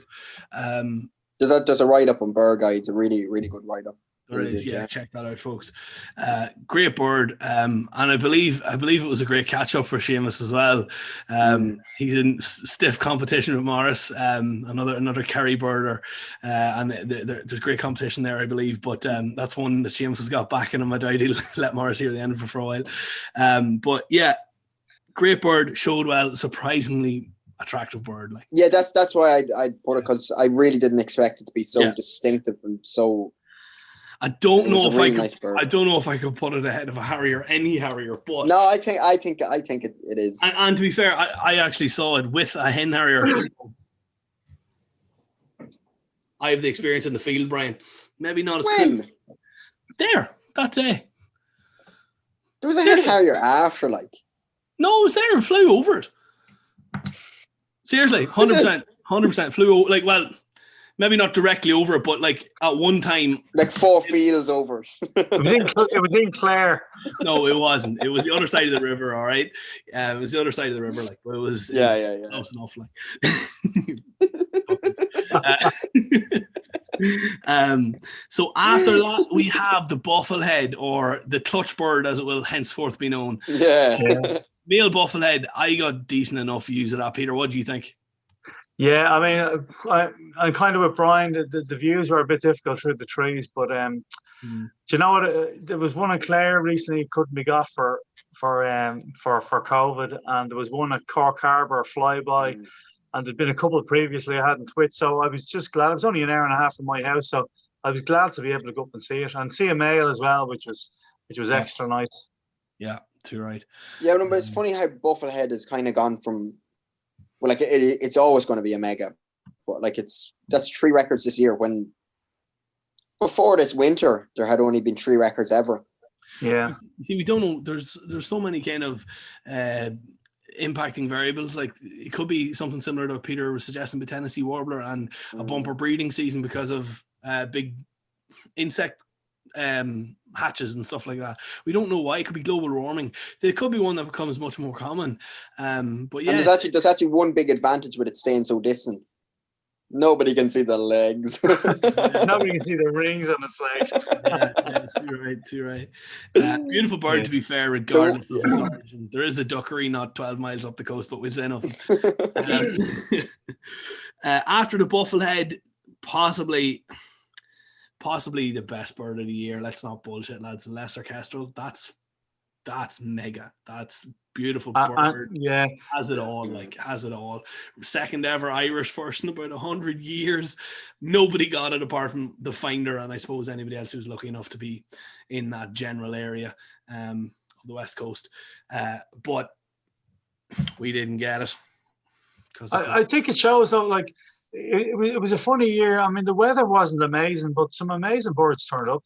There's a write up on Bird Guide. It's a really, really good write up. There is, yeah. Check that out, folks. Great bird, and I believe it was a great catch up for Seamus as well. He's in stiff competition with Morris, another Kerry birder, and there's great competition there, I believe. But that's one that Seamus has got back in him. I doubt he'll let Morris hear the end of it for a while. But yeah, great bird, showed well, surprisingly attractive bird. Like that's why I put it, because I really didn't expect it to be so distinctive and so. I don't know if I don't know if I could put it ahead of a Harrier, any Harrier, but no, I think it is. And to be fair, I actually saw it with a hen Harrier. I have the experience in the field, Brian. Maybe not as cool. There, that day. There was a hen Harrier after, like. No, it was there and flew over it. Seriously, 100% flew over. Like, well, maybe not directly over it, but like at one time, like 4 fields over it. It was in Clare. No, it wasn't. It was the other side of the river. All right, it was the other side of the river. Like, but it was close enough. Like, so after that, we have the bufflehead, or the clutch bird, as it will henceforth be known. Yeah. Male bufflehead. I got decent enough views of that. Peter, what do you think? Yeah, I mean, I'm kind of with Brian. The views were a bit difficult through the trees, but do you know what? There was one in Clare recently couldn't be got for COVID, and there was one at Cork Harbour flyby, and there'd been a couple previously I hadn't twitched. So I was just glad. It was only an hour and a half from my house, so I was glad to be able to go up and see it and see a male as well, which was extra nice. Yeah, too right. Yeah, but it's funny how bufflehead has kind of gone from. Well, like it's always going to be a mega, but like that's 3 records this year. When before this winter, there had only been 3 records ever. Yeah. See, we don't know. There's so many kind of impacting variables. Like it could be something similar to what Peter was suggesting with Tennessee Warbler and a bumper breeding season because of big insect hatches and stuff like that. We don't know why. It could be global warming. There could be one that becomes much more common. But yeah, and there's actually one big advantage with it staying so distant. Nobody can see the legs. Nobody can see the rings on its legs. Too right. Beautiful bird, to be fair, regardless of its origin. There is a duckery not 12 miles up the coast, but we'll say nothing. After the bufflehead, possibly the best bird of the year. Let's not bullshit, lads. The lesser kestrel. That's mega. That's beautiful bird. Has it all. Like has it all. Second ever Irish first in about 100 years. Nobody got it apart from the finder, and I suppose anybody else who's lucky enough to be in that general area of the West Coast. But we didn't get it. I think it shows though, like. It was a funny year. I mean, the weather wasn't amazing, but some amazing birds turned up.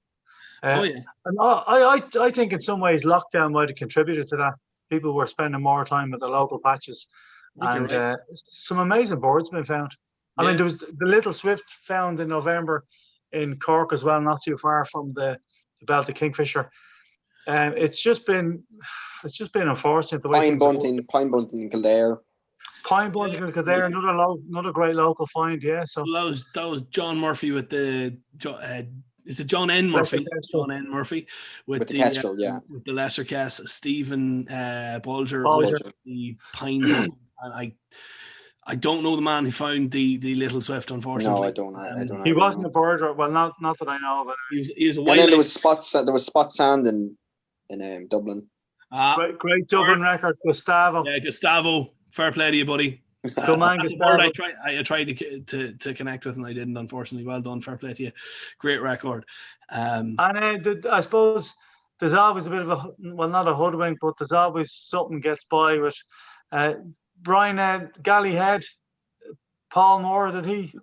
And I think in some ways lockdown might have contributed to that. People were spending more time at the local patches, and some amazing birds been found. I mean, there was the little swift found in November in Cork as well, not too far from the Baltic Kingfisher. It's just been unfortunate. The way Pine bunting in Kildare. Pine bunting in Kildare, another great local find. Yeah, so that was John Murphy with the. Is it John N. Murphy? John N. Murphy with the kestrel, with the lesser cast. Stephen Bolger with the pine bunting. And I don't know the man who found the little Swift, unfortunately. No, I don't. I don't. He wasn't a birder. Well, not that I know of. He was a And then wildlife. there was Spot Sand in Dublin. Great Dublin record, Gustavo. Yeah, Gustavo. Fair play to you, buddy. Good man, That's a Gustavo. word I tried to connect with, and I didn't, unfortunately. Well done. Fair play to you. Great record. And I suppose there's always a bit of not a hoodwink, but there's always something gets by with Brian Gallyhead, Paul Moore.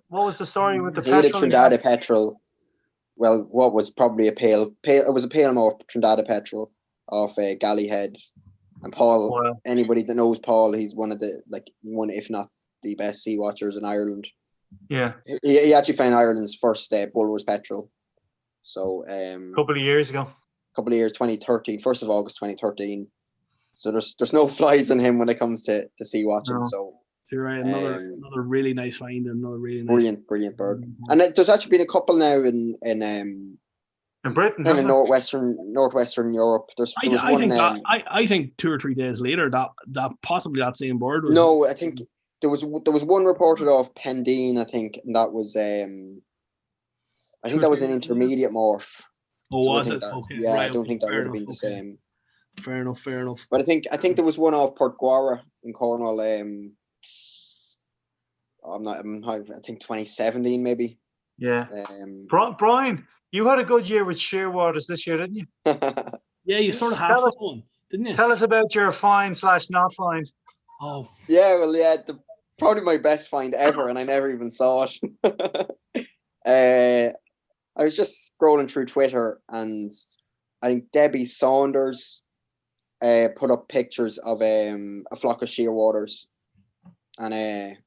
What was the story with the He had a petrol? Trindade petrol. Well, what was probably a pale. It was a pale more Trindade petrol off Gallyhead. And Paul, Wow. Anybody that knows Paul, he's one if not the best sea watchers in Ireland. Yeah, He actually found Ireland's first Bulwers petrol. So a couple of years ago. Couple of years, 2013, 1st of August 2013. So there's no flies in him when it comes to sea watching. No. So you're right. Another really nice find, and another really nice brilliant bird. And there's actually been a couple now in Britain, kind of northwestern Europe. I think 2 or 3 days later that possibly that same bird was. No, I think there was one reported off Pendeen, I think, and that was I think that was an intermediate morph. Oh, So was it? Okay. Yeah, right, I don't think that would have been enough, the same. Fair enough. But I think there was one off Portguara in Cornwall. I think 2017 maybe. Yeah. Brian, you had a good year with Shearwaters this year, didn't you? Yeah, you sort of have one, didn't you? Tell us about your find/not find. Oh. Yeah, well, yeah, probably my best find ever, and I never even saw it. I was just scrolling through Twitter, and I think Debbie Saunders put up pictures of a flock of shearwaters, and they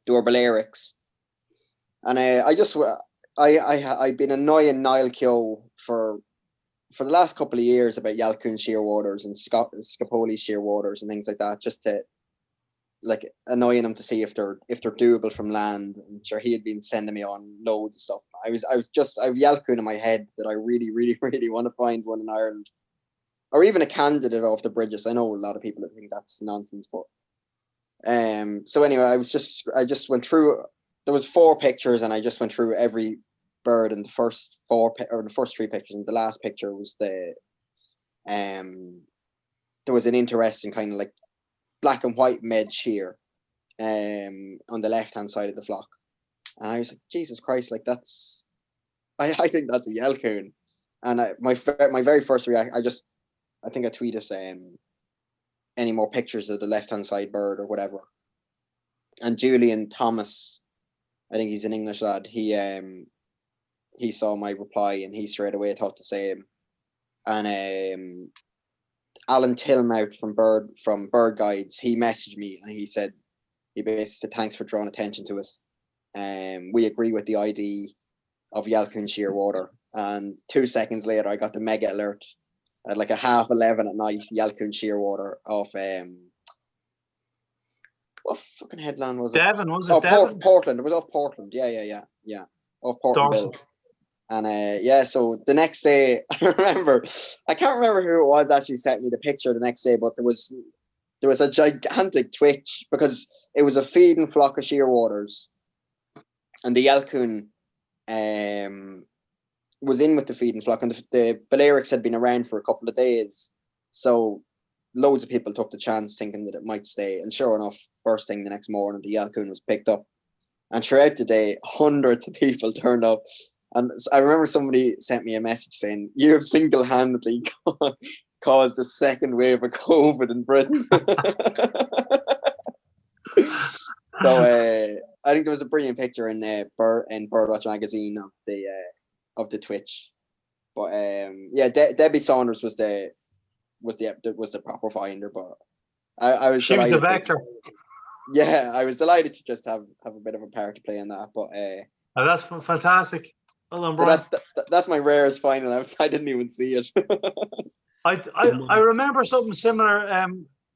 were Balearics. And I've been annoying Niall Keogh for the last couple of years about Yalcoon shearwaters and Scopoli shearwaters and things like that, just to annoying him to see if they're doable from land. And sure, he had been sending me on loads of stuff. I have Yalcoon in my head that I really, really, really want to find one in Ireland, or even a candidate off the Bridges. I know a lot of people think that's nonsense, but so anyway, I just went through. There was 4 pictures, and I just went through every bird in the first 3 pictures, and the last picture was there was an interesting kind of like black and white med shear on the left hand side of the flock, and I was like, Jesus Christ, like that's I think that's a Yalcoon. And my very first reaction, I think I tweeted any more pictures of the left hand side bird or whatever, and Julian Thomas, I think he's an English lad, he saw my reply and he straight away thought the same. And Alan Tillmouth from Bird Guides, he messaged me and he basically said thanks for drawing attention to us. We agree with the ID of Yalcoon shearwater. And 2 seconds later, I got the mega alert at like 11:30 at night. Yalcoon shearwater off what fucking headland was it? Devon, was it? Devon? Portland. It was off Portland. Yeah. Off Portland Bill. And so the next day, I can't remember who it was actually sent me the picture the next day, but there was a gigantic twitch because it was a feeding flock of shearwaters, and the Yalcoon was in with the feeding flock, and the Balearics had been around for a couple of days, so loads of people took the chance thinking that it might stay, and sure enough, first thing the next morning, the Yalcoon was picked up, and throughout the day, hundreds of people turned up. And I remember somebody sent me a message saying, "You have single-handedly caused a second wave of COVID in Britain." So I think there was a brilliant picture in Birdwatch magazine of the twitch. But Debbie Saunders was the proper finder. But I was she was the vector. I was delighted to just have a bit of a part to play in that. But that's fantastic. Well done, Brian. So that's my rarest find, and I didn't even see it. I remember something similar.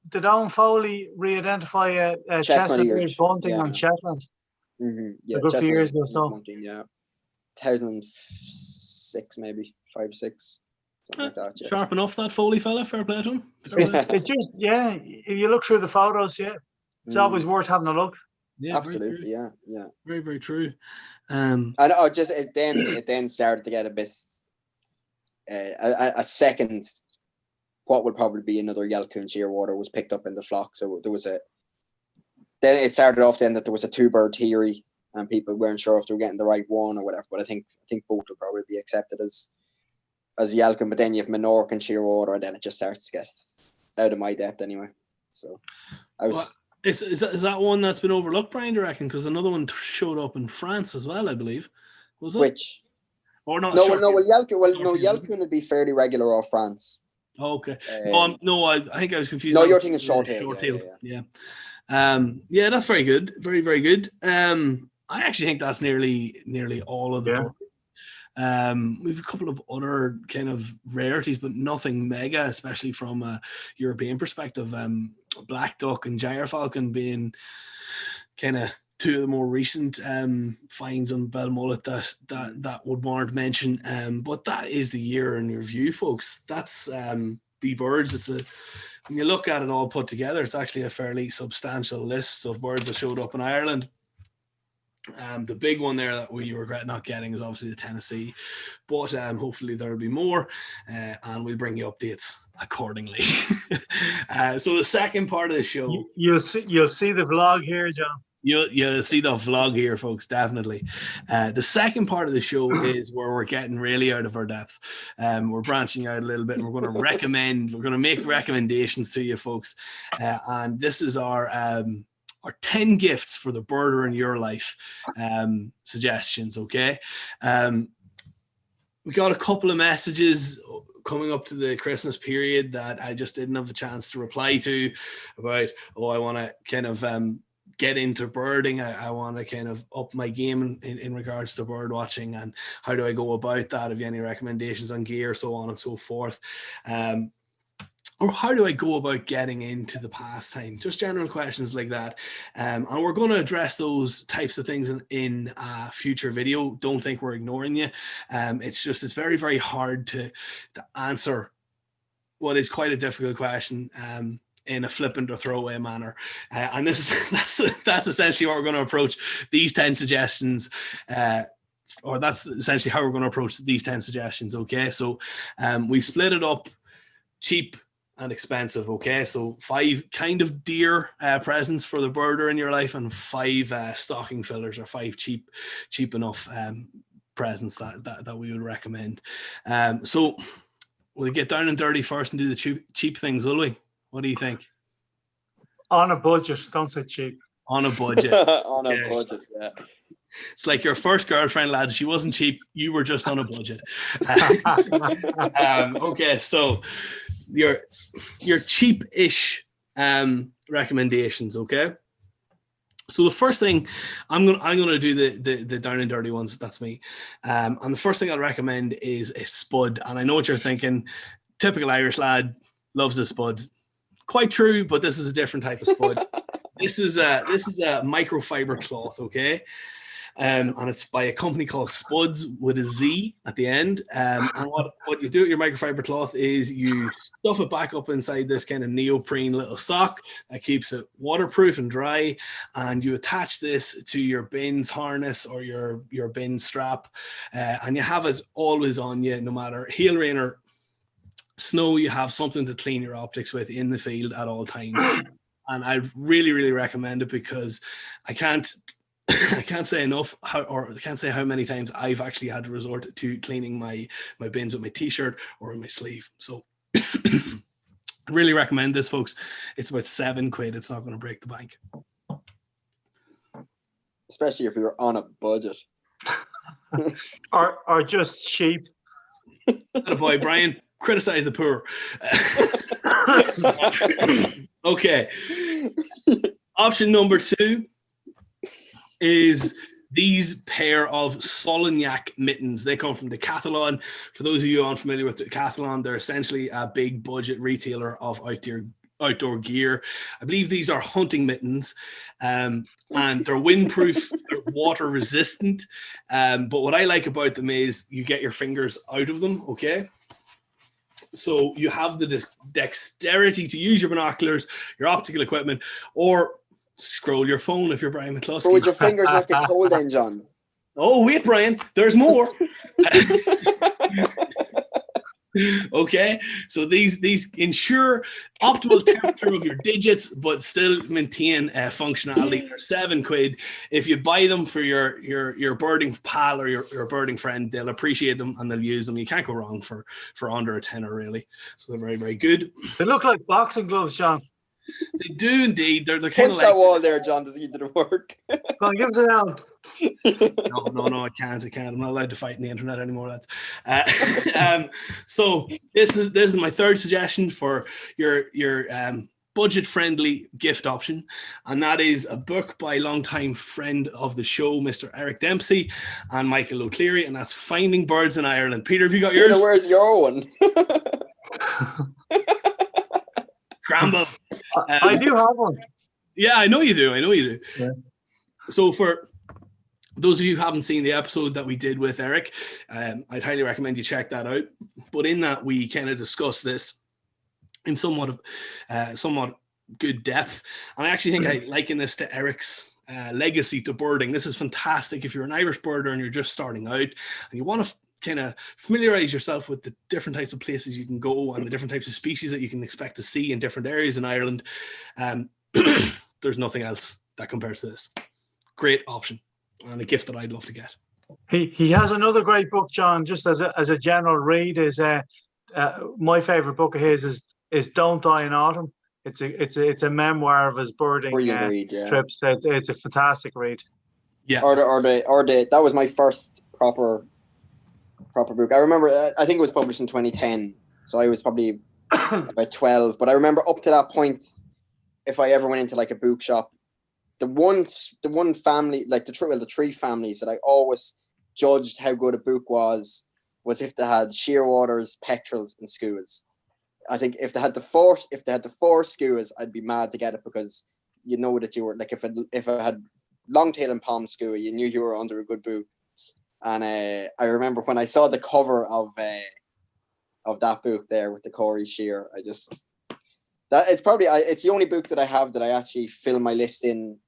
Did Owen Foley re-identify a chestnut ears bunting on Shetland? Mm-hmm. Yeah, a good few years ago. So bunting, 2006 maybe 5, 6, something like that. Yeah. Sharp enough, that Foley fella. Fair play to him. It just if you look through the photos, it's always worth having a look. Yeah, very true. Absolutely, yeah, yeah. Very, very true. And just it then started to get a bit a second. What would probably be another Yelkoon shearwater was picked up in the flock, so there was a. Then it started off then that there was a two-bird theory, and people weren't sure if they were getting the right one or whatever. But I think both will probably be accepted as Yelkoon. But then you have Minorcan and shearwater, and then it just starts to get out of my depth anyway. So I was. Well, is that one that's been overlooked, Brian? Do you reckon? Because another one showed up in France as well, I believe. Was it? Which? Or not? No, Yelkoon would be fairly regular off France. Oh, okay. I think I was confused. No, you're thinking short-tailed. Short-tailed. Yeah. Yeah, that's very good. Very, very good. I actually think that's nearly all of the book. We've a couple of other kind of rarities, but nothing mega, especially from a European perspective. Black duck and gyrfalcon being kind of two of the more recent finds on Belmullet that would warrant mention. But that is the year in review, folks. That's the birds. When you look at it all put together, it's actually a fairly substantial list of birds that showed up in Ireland. The big one there that we regret not getting is obviously the Tennessee, but hopefully there'll be more, and we'll bring you updates accordingly. So the second part of the show, you'll see the vlog here, John. You'll see the vlog here, folks, definitely. The second part of the show is where we're getting really out of our depth. We're branching out a little bit, and we're going to make recommendations to you, folks. And this is our 10 gifts for the birder in your life suggestions, okay? We got a couple of messages coming up to the Christmas period that I just didn't have a chance to reply to about, I want to kind of get into birding. I want to kind of up my game in regards to bird watching, and how do I go about that? Have you any recommendations on gear, so on and so forth? Or how do I go about getting into the pastime? Just general questions like that. And we're going to address those types of things in a future video. Don't think we're ignoring you. It's very, very hard to answer what is quite a difficult question in a flippant or throwaway manner. And that's essentially what we're going to approach these 10 suggestions. Or that's essentially how we're going to approach these 10 suggestions. Okay. So we split it up: cheap and expensive. Okay, so 5 kind of dear presents for the birder in your life, and 5 stocking fillers, or 5 cheap enough presents that we would recommend. So we'll get down and dirty first and do the cheap things, will we? What do you think? On a budget, don't say cheap. On a budget. On a budget, yeah. It's like your first girlfriend, lads. She wasn't cheap. You were just on a budget. Okay, so your cheap-ish recommendations, okay? So the first thing I'm gonna do the down and dirty ones. That's me. And the first thing I'd recommend is a spud. And I know what you're thinking. Typical Irish lad loves a spud. Quite true, but this is a different type of spud. This is a microfiber cloth, okay? And it's by a company called Spuds with a Z at the end. And what you do with your microfiber cloth is you stuff it back up inside this kind of neoprene little sock that keeps it waterproof and dry. And you attach this to your bin's harness or your bin strap. And you have it always on you, no matter hail, rain, or snow. You have something to clean your optics with in the field at all times. And I really, really recommend it, because I can't say enough I can't say how many times I've actually had to resort to cleaning my bins with my t-shirt or in my sleeve. So I really recommend this, folks. It's about £7. It's not going to break the bank. Especially if you're on a budget. or just cheap. Boy, Brian, criticize the poor. Okay. Option number 2 is these pair of Solignac mittens. They come from Decathlon. For those of you unfamiliar with Decathlon, they're essentially a big budget retailer of outdoor gear. I believe these are hunting mittens, and they're windproof, they're water resistant. But what I like about them is you get your fingers out of them, okay? So you have the dexterity to use your binoculars, your optical equipment, or Scroll your phone if you're Brian But McCluskey. would your fingers not get cold then, John? Oh, wait, Brian, there's more. Okay, so these ensure optimal temperature of your digits, but still maintain functionality. They're £7 if you buy them for your birding pal or your birding friend. They'll appreciate them and they'll use them. You can't go wrong for under a tenner, really. So they're very, very good. They look like boxing gloves, John. They do indeed. They're kind of Punch like, that wall there, John, to see did it work. Go on, give us an out. no, I can't. I'm not allowed to fight in the internet anymore, lads. So this is my third suggestion for your budget-friendly gift option, and that is a book by longtime friend of the show, Mr. Eric Dempsey and Michael O'Cleary, and that's Finding Birds in Ireland. Peter, have you got yours? Peter, where's your one? Scramble. I do have one. Yeah, I know you do. Yeah. So for those of you who haven't seen the episode that we did with Eric, I'd highly recommend you check that out. But in that, we kind of discuss this in somewhat good depth. And I actually think I liken this to Eric's legacy to birding. This is fantastic if you're an Irish birder and you're just starting out and you want to kind of familiarize yourself with the different types of places you can go and the different types of species that you can expect to see in different areas in Ireland. There's nothing else that compares to this. Great option and a gift that I'd love to get. He has another great book, John, just as a general read. Is my favorite book of his is Don't Die in Autumn. It's a memoir of his birding read, yeah. trips. It's a fantastic read. Yeah. Or the that was my first proper book. I remember I think it was published in 2010, so I was probably about 12. But I remember up to that point, if I ever went into like a bookshop, the one family, like the three families that I always judged how good a book was if they had shearwaters, petrels, and skuas. I think if they had the four skuas, I'd be mad to get it, because you know that you were like, if it had longtail and palm skua, you knew you were under a good book. And I remember when I saw the cover of that book there with the Corey shear, it's the only book that I have that I actually fill my list in,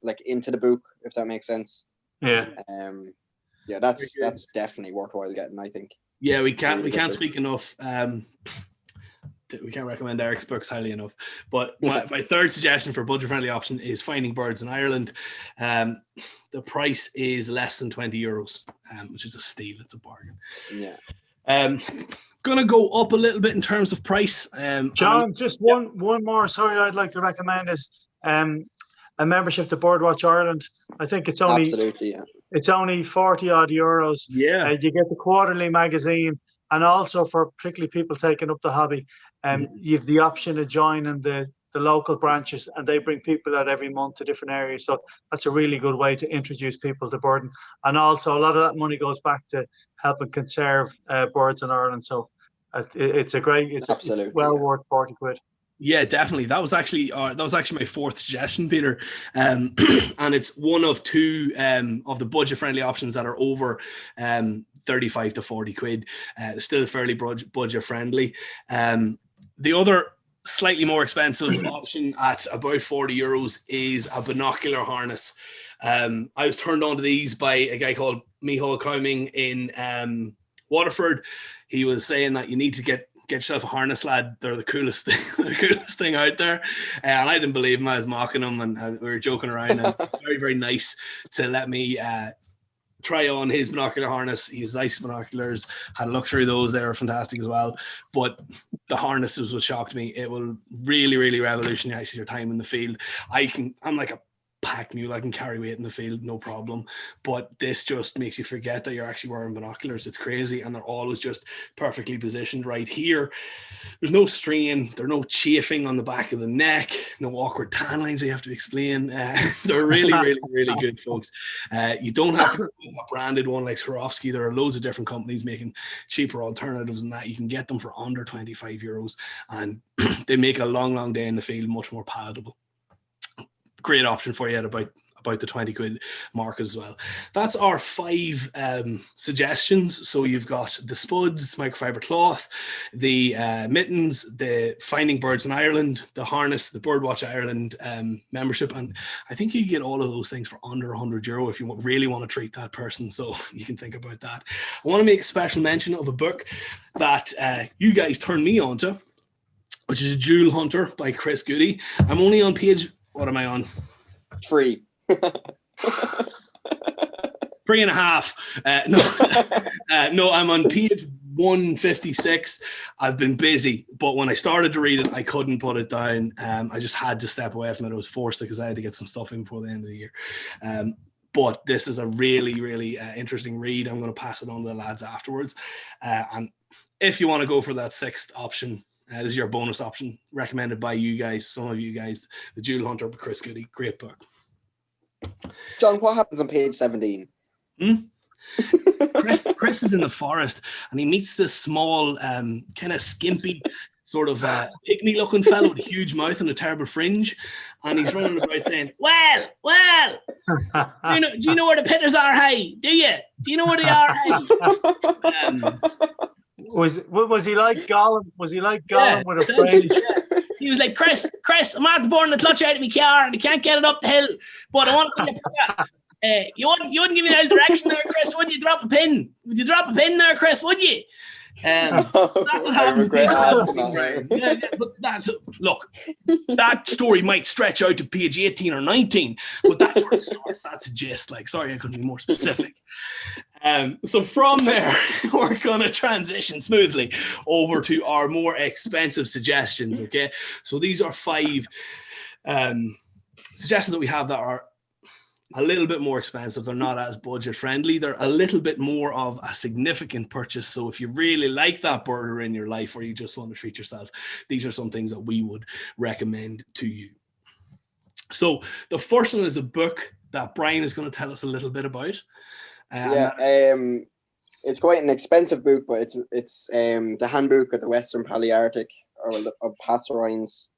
like, into the book, if that makes sense. Yeah. Yeah, that's definitely worthwhile getting, I think. Yeah, we can't speak enough. We can't recommend Eric's books highly enough. But my third suggestion for budget-friendly option is Finding Birds in Ireland. The price is less than €20, which is a steal. It's a bargain. Yeah. Gonna go up a little bit in terms of price. John, just one more. Sorry, I'd like to recommend is a membership to Birdwatch Ireland. I think it's only absolutely, yeah. It's only 40 odd euros. Yeah. You get the quarterly magazine, and also for particularly people taking up the hobby, you've the option of joining the local branches, and they bring people out every month to different areas. So that's a really good way to introduce people to birding. And also a lot of that money goes back to helping conserve birds in Ireland. So it's well worth 40 quid. Yeah, definitely. That was actually my fourth suggestion, Peter. And it's one of two of the budget-friendly options that are over 35 to 40 quid. Still fairly budget-friendly. The other slightly more expensive option at about €40 is a binocular harness. I was turned on to these by a guy called Micheál Coiming in Waterford. He was saying that you need to get yourself a harness, lad. They're the coolest thing out there. And I didn't believe him. I was mocking him, and we were joking around. And very, very nice to let me try on his binocular harness. He has nice binoculars. Had a look through those. They were fantastic as well. But the harness is what shocked me. It will really, really revolutionize your time in the field. I'm like a pack mule. I can carry weight in the field, no problem. But this just makes you forget that you're actually wearing binoculars. It's crazy, and they're always just perfectly positioned right here. There's no strain. There's no chafing on the back of the neck. No awkward tan lines you have to explain. They're really, really, really good, folks. You don't have to go with a branded one like Swarovski. There are loads of different companies making cheaper alternatives than that. You can get them for under €25, and they make a long, long day in the field much more palatable. Great option for you at about about the 20 quid mark as well. That's our 5 suggestions. So you've got the spuds, microfiber cloth, the mittens, the Finding Birds in Ireland, the harness, the Birdwatch Ireland membership, and I think you can get all of those things for under €100 if you really want to treat that person. So you can think about that. I want to make a special mention of a book that you guys turned me on to, which is Jewel Hunter by Chris Goody. I'm only on page, what am I on? 3. 3.5. No, I'm on page 156. I've been busy, but when I started to read it, I couldn't put it down. I just had to step away from it. I was forced to because I had to get some stuff in before the end of the year. But this is a really, really interesting read. I'm going to pass it on to the lads afterwards. And if you want to go for that 6th option, this is your bonus option, recommended by you guys, some of you guys, The Jewel Hunter by Chris Goody. Great book. John, what happens on page 17? Chris is in the forest and he meets this small, kind of skimpy, sort of pygmy looking fellow with a huge mouth and a terrible fringe, and he's running about saying, well, do you know where the pitters are, hey? Do you know where they are, hey? Was he like Gollum? Was he like Gollum with a friend? Yeah. He was like, Chris, I'm after boring the clutch out of my car and I can't get it up the hill, but I want to see you wouldn't give me that direction there, Chris, would you? Drop a pin. Would you drop a pin there, Chris, would you? That's what happens. But look, that story might stretch out to page 18 or 19, but that's where it starts. That's a gist. Like, sorry, I couldn't be more specific. So from there, we're going to transition smoothly over to our more expensive suggestions. Okay, so these are 5 suggestions that we have that are a little bit more expensive. They're not as budget friendly. They're a little bit more of a significant purchase. So if you really like that burger in your life or you just want to treat yourself, these are some things that we would recommend to you. So the first one is a book that Brian is going to tell us a little bit about. It's quite an expensive book, but it's the Handbook of the Western Palearctic of Passerines.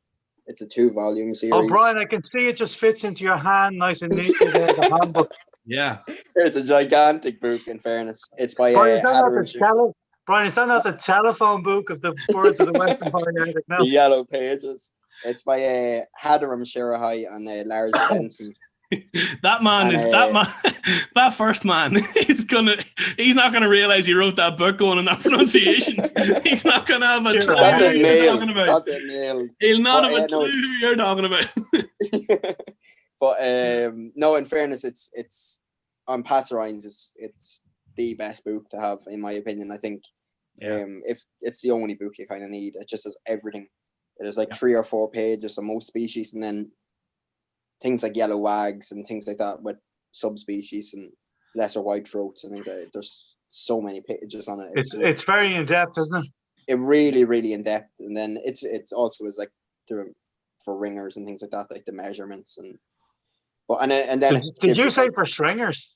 It's a 2-volume series. Oh, Brian, I can see it just fits into your hand nice and neatly there, the handbook. Yeah. It's a gigantic book, in fairness. It's by Brian, is that not the telephone book of the Birds of the Western Palearctic now? The yellow pages. It's by Hadaram Shirahai and Lars Svensson. That first man he's not gonna realize he wrote that book going on that pronunciation. He's not gonna have a clue who you're talking about. That's a nail. He'll not have a clue who you're talking about. But no, in fairness, it's on Passerines. It's the best book to have, in my opinion. I think if it's the only book you kind of need. It just has everything. It is like 3 or 4 pages on most species, and then things like yellow wags and things like that with subspecies and lesser white throats and things like that. There's so many pages on it. It's very in depth, isn't it? It really, really in depth. And then it's also is like for ringers and things like that, like the measurements and then did you say for stringers?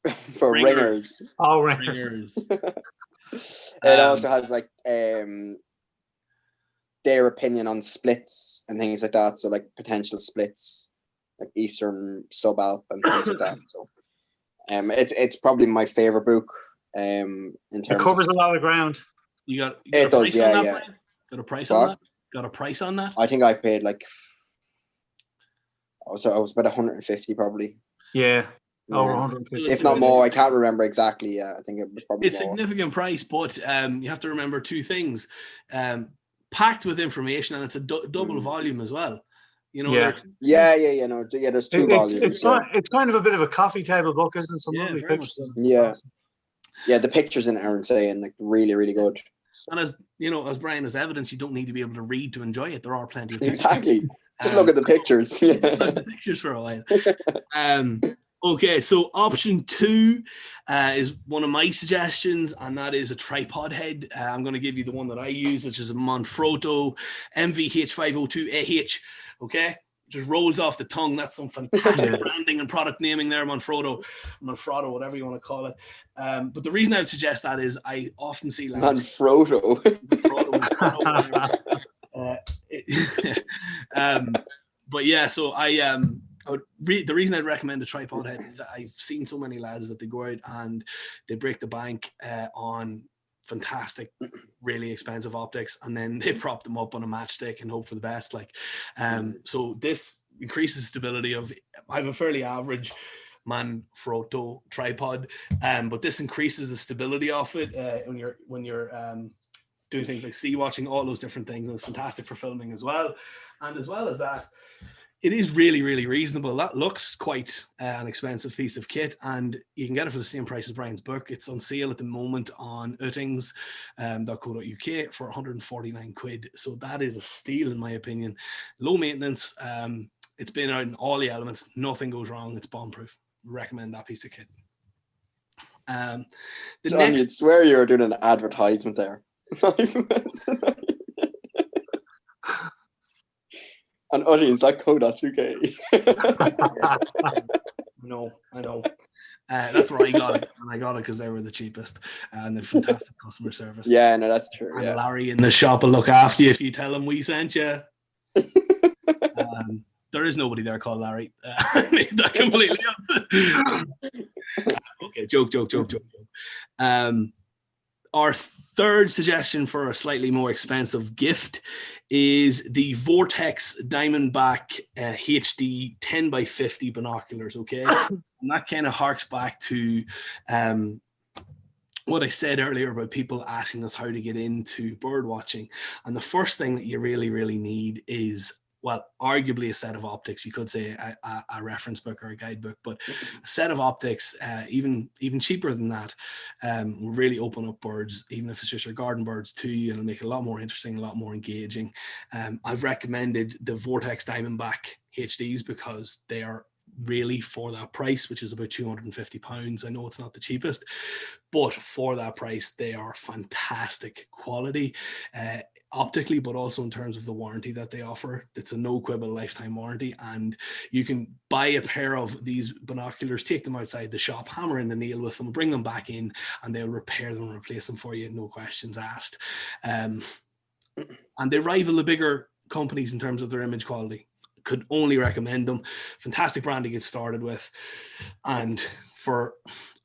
For ringers. Oh, ringers. It also has like their opinion on splits and things like that. So like potential splits, like Eastern Subalp and things like that. So it's probably my favorite book. In terms it covers a lot of ground. You got it does, yeah. Got a price on that? Got a price on that? I think I paid like I was about 150 probably. Yeah. Over 150. If not more, I can't remember exactly. Yeah, I think it was probably it's a significant price, but you have to remember 2 things. Packed with information, and it's a double volume as well. You know, there's 2 volumes. It's kind of a bit of a coffee table book, isn't it? Some lovely pictures. Yeah, the pictures in it are insane, like really, really good. And as you know, as Brian has evidence, you don't need to be able to read to enjoy it. There are plenty of pictures. Exactly. Just look at the pictures. Look at the pictures for a while. Okay, so option 2 is one of my suggestions, and that is a tripod head. I'm going to give you the one that I use, which is a Manfrotto MVH502AH. Okay, just rolls off the tongue. That's some fantastic branding and product naming there, Manfrotto, whatever you want to call it. But the reason I would suggest that is I often see Manfrotto. But yeah, so The reason I'd recommend a tripod head is that I've seen so many lads that they go out and they break the bank on fantastic, really expensive optics, and then they prop them up on a matchstick and hope for the best. So this increases stability of. I have a fairly average Manfrotto tripod, but this increases the stability of it when you're doing things like sea watching, all those different things, and it's fantastic for filming as well. And as well as that, it is really, really reasonable. That looks quite an expensive piece of kit, and you can get it for the same price as Brian's book. It's on sale at the moment on uttings.co.uk for 149 quid. So that is a steal, in my opinion. Low maintenance. It's been out in all the elements. Nothing goes wrong. It's bomb-proof. Recommend that piece of kit. John, you'd swear you were doing an advertisement there. On audience.co.uk. No, I know. That's where I got it. And I got it because they were the cheapest and the fantastic customer service. Yeah, no, that's true. And Larry in the shop will look after you if you tell him we sent you. There is nobody there called Larry. I made that completely up. Okay, joke. Our third suggestion for a slightly more expensive gift is the Vortex Diamondback HD 10x50 binoculars, okay? And that kind of harks back to what I said earlier about people asking us how to get into bird watching. And the first thing that you really, really need is, well, arguably a set of optics. You could say a reference book or a guidebook, but a set of optics, even cheaper than that, will really open up birds, even if it's just your garden birds to you, and it'll make it a lot more interesting, a lot more engaging. I've recommended the Vortex Diamondback HDs because they are really, for that price, which is about £250. I know it's not the cheapest, but for that price, they are fantastic quality. Optically, but also in terms of the warranty that they offer. It's a no quibble lifetime warranty, and you can buy a pair of these binoculars, take them outside the shop, hammer in the nail with them, bring them back in, and they'll repair them and replace them for you, no questions asked. And they rival the bigger companies in terms of their image quality. Could only recommend them. Fantastic brand to get started with, and for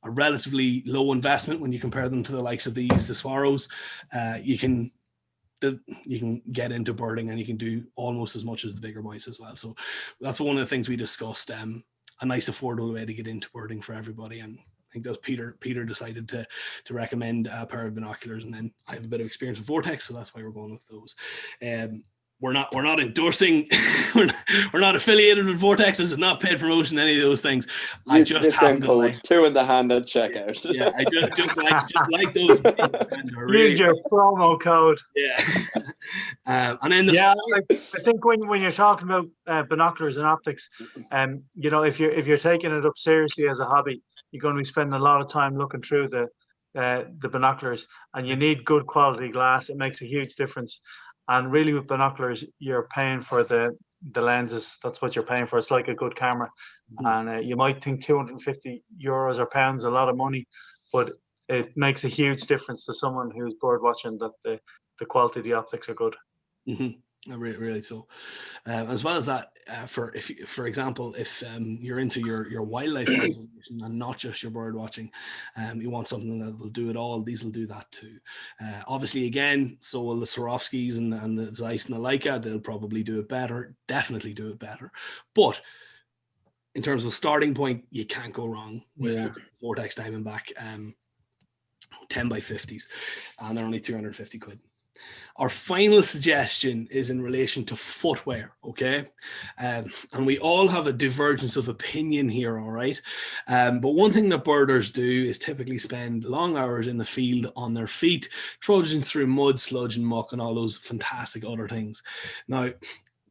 a relatively low investment when you compare them to the likes of the Swaros, you can get into birding and you can do almost as much as the bigger boys as well. So that's one of the things we discussed, a nice affordable way to get into birding for everybody. And I think that was Peter decided to recommend a pair of binoculars, and then I have a bit of experience with Vortex, so that's why we're going with those. We're not endorsing, we're not affiliated with Vortex. This is not paid promotion, any of those things. I just happen to like 2 in the hand at checkout. Yeah, I just like those. Use your promo code. Yeah. And then I think when you're talking about binoculars and optics, if you're taking it up seriously as a hobby, you're going to be spending a lot of time looking through the binoculars, and you need good quality glass. It makes a huge difference. And really, with binoculars, you're paying for the lenses. That's what you're paying for. It's like a good camera. And you might think €250 or pounds a lot of money, but it makes a huge difference to someone who's bird watching that the quality of the optics are good. Mm-hmm. Really so. As well as that, for example, if you're into your wildlife observation and not just your bird watching, you want something that will do it all. These will do that too. Obviously, again, so will the Swarovskis and the Zeiss and the Leica. They'll probably do it better. Definitely do it better. But in terms of starting point, you can't go wrong with Vortex Diamondback 10x50s, and they're only 250 quid. Our final suggestion is in relation to footwear, okay? And we all have a divergence of opinion here, all right? But one thing that birders do is typically spend long hours in the field on their feet, trudging through mud, sludge, and muck, and all those fantastic other things. Now,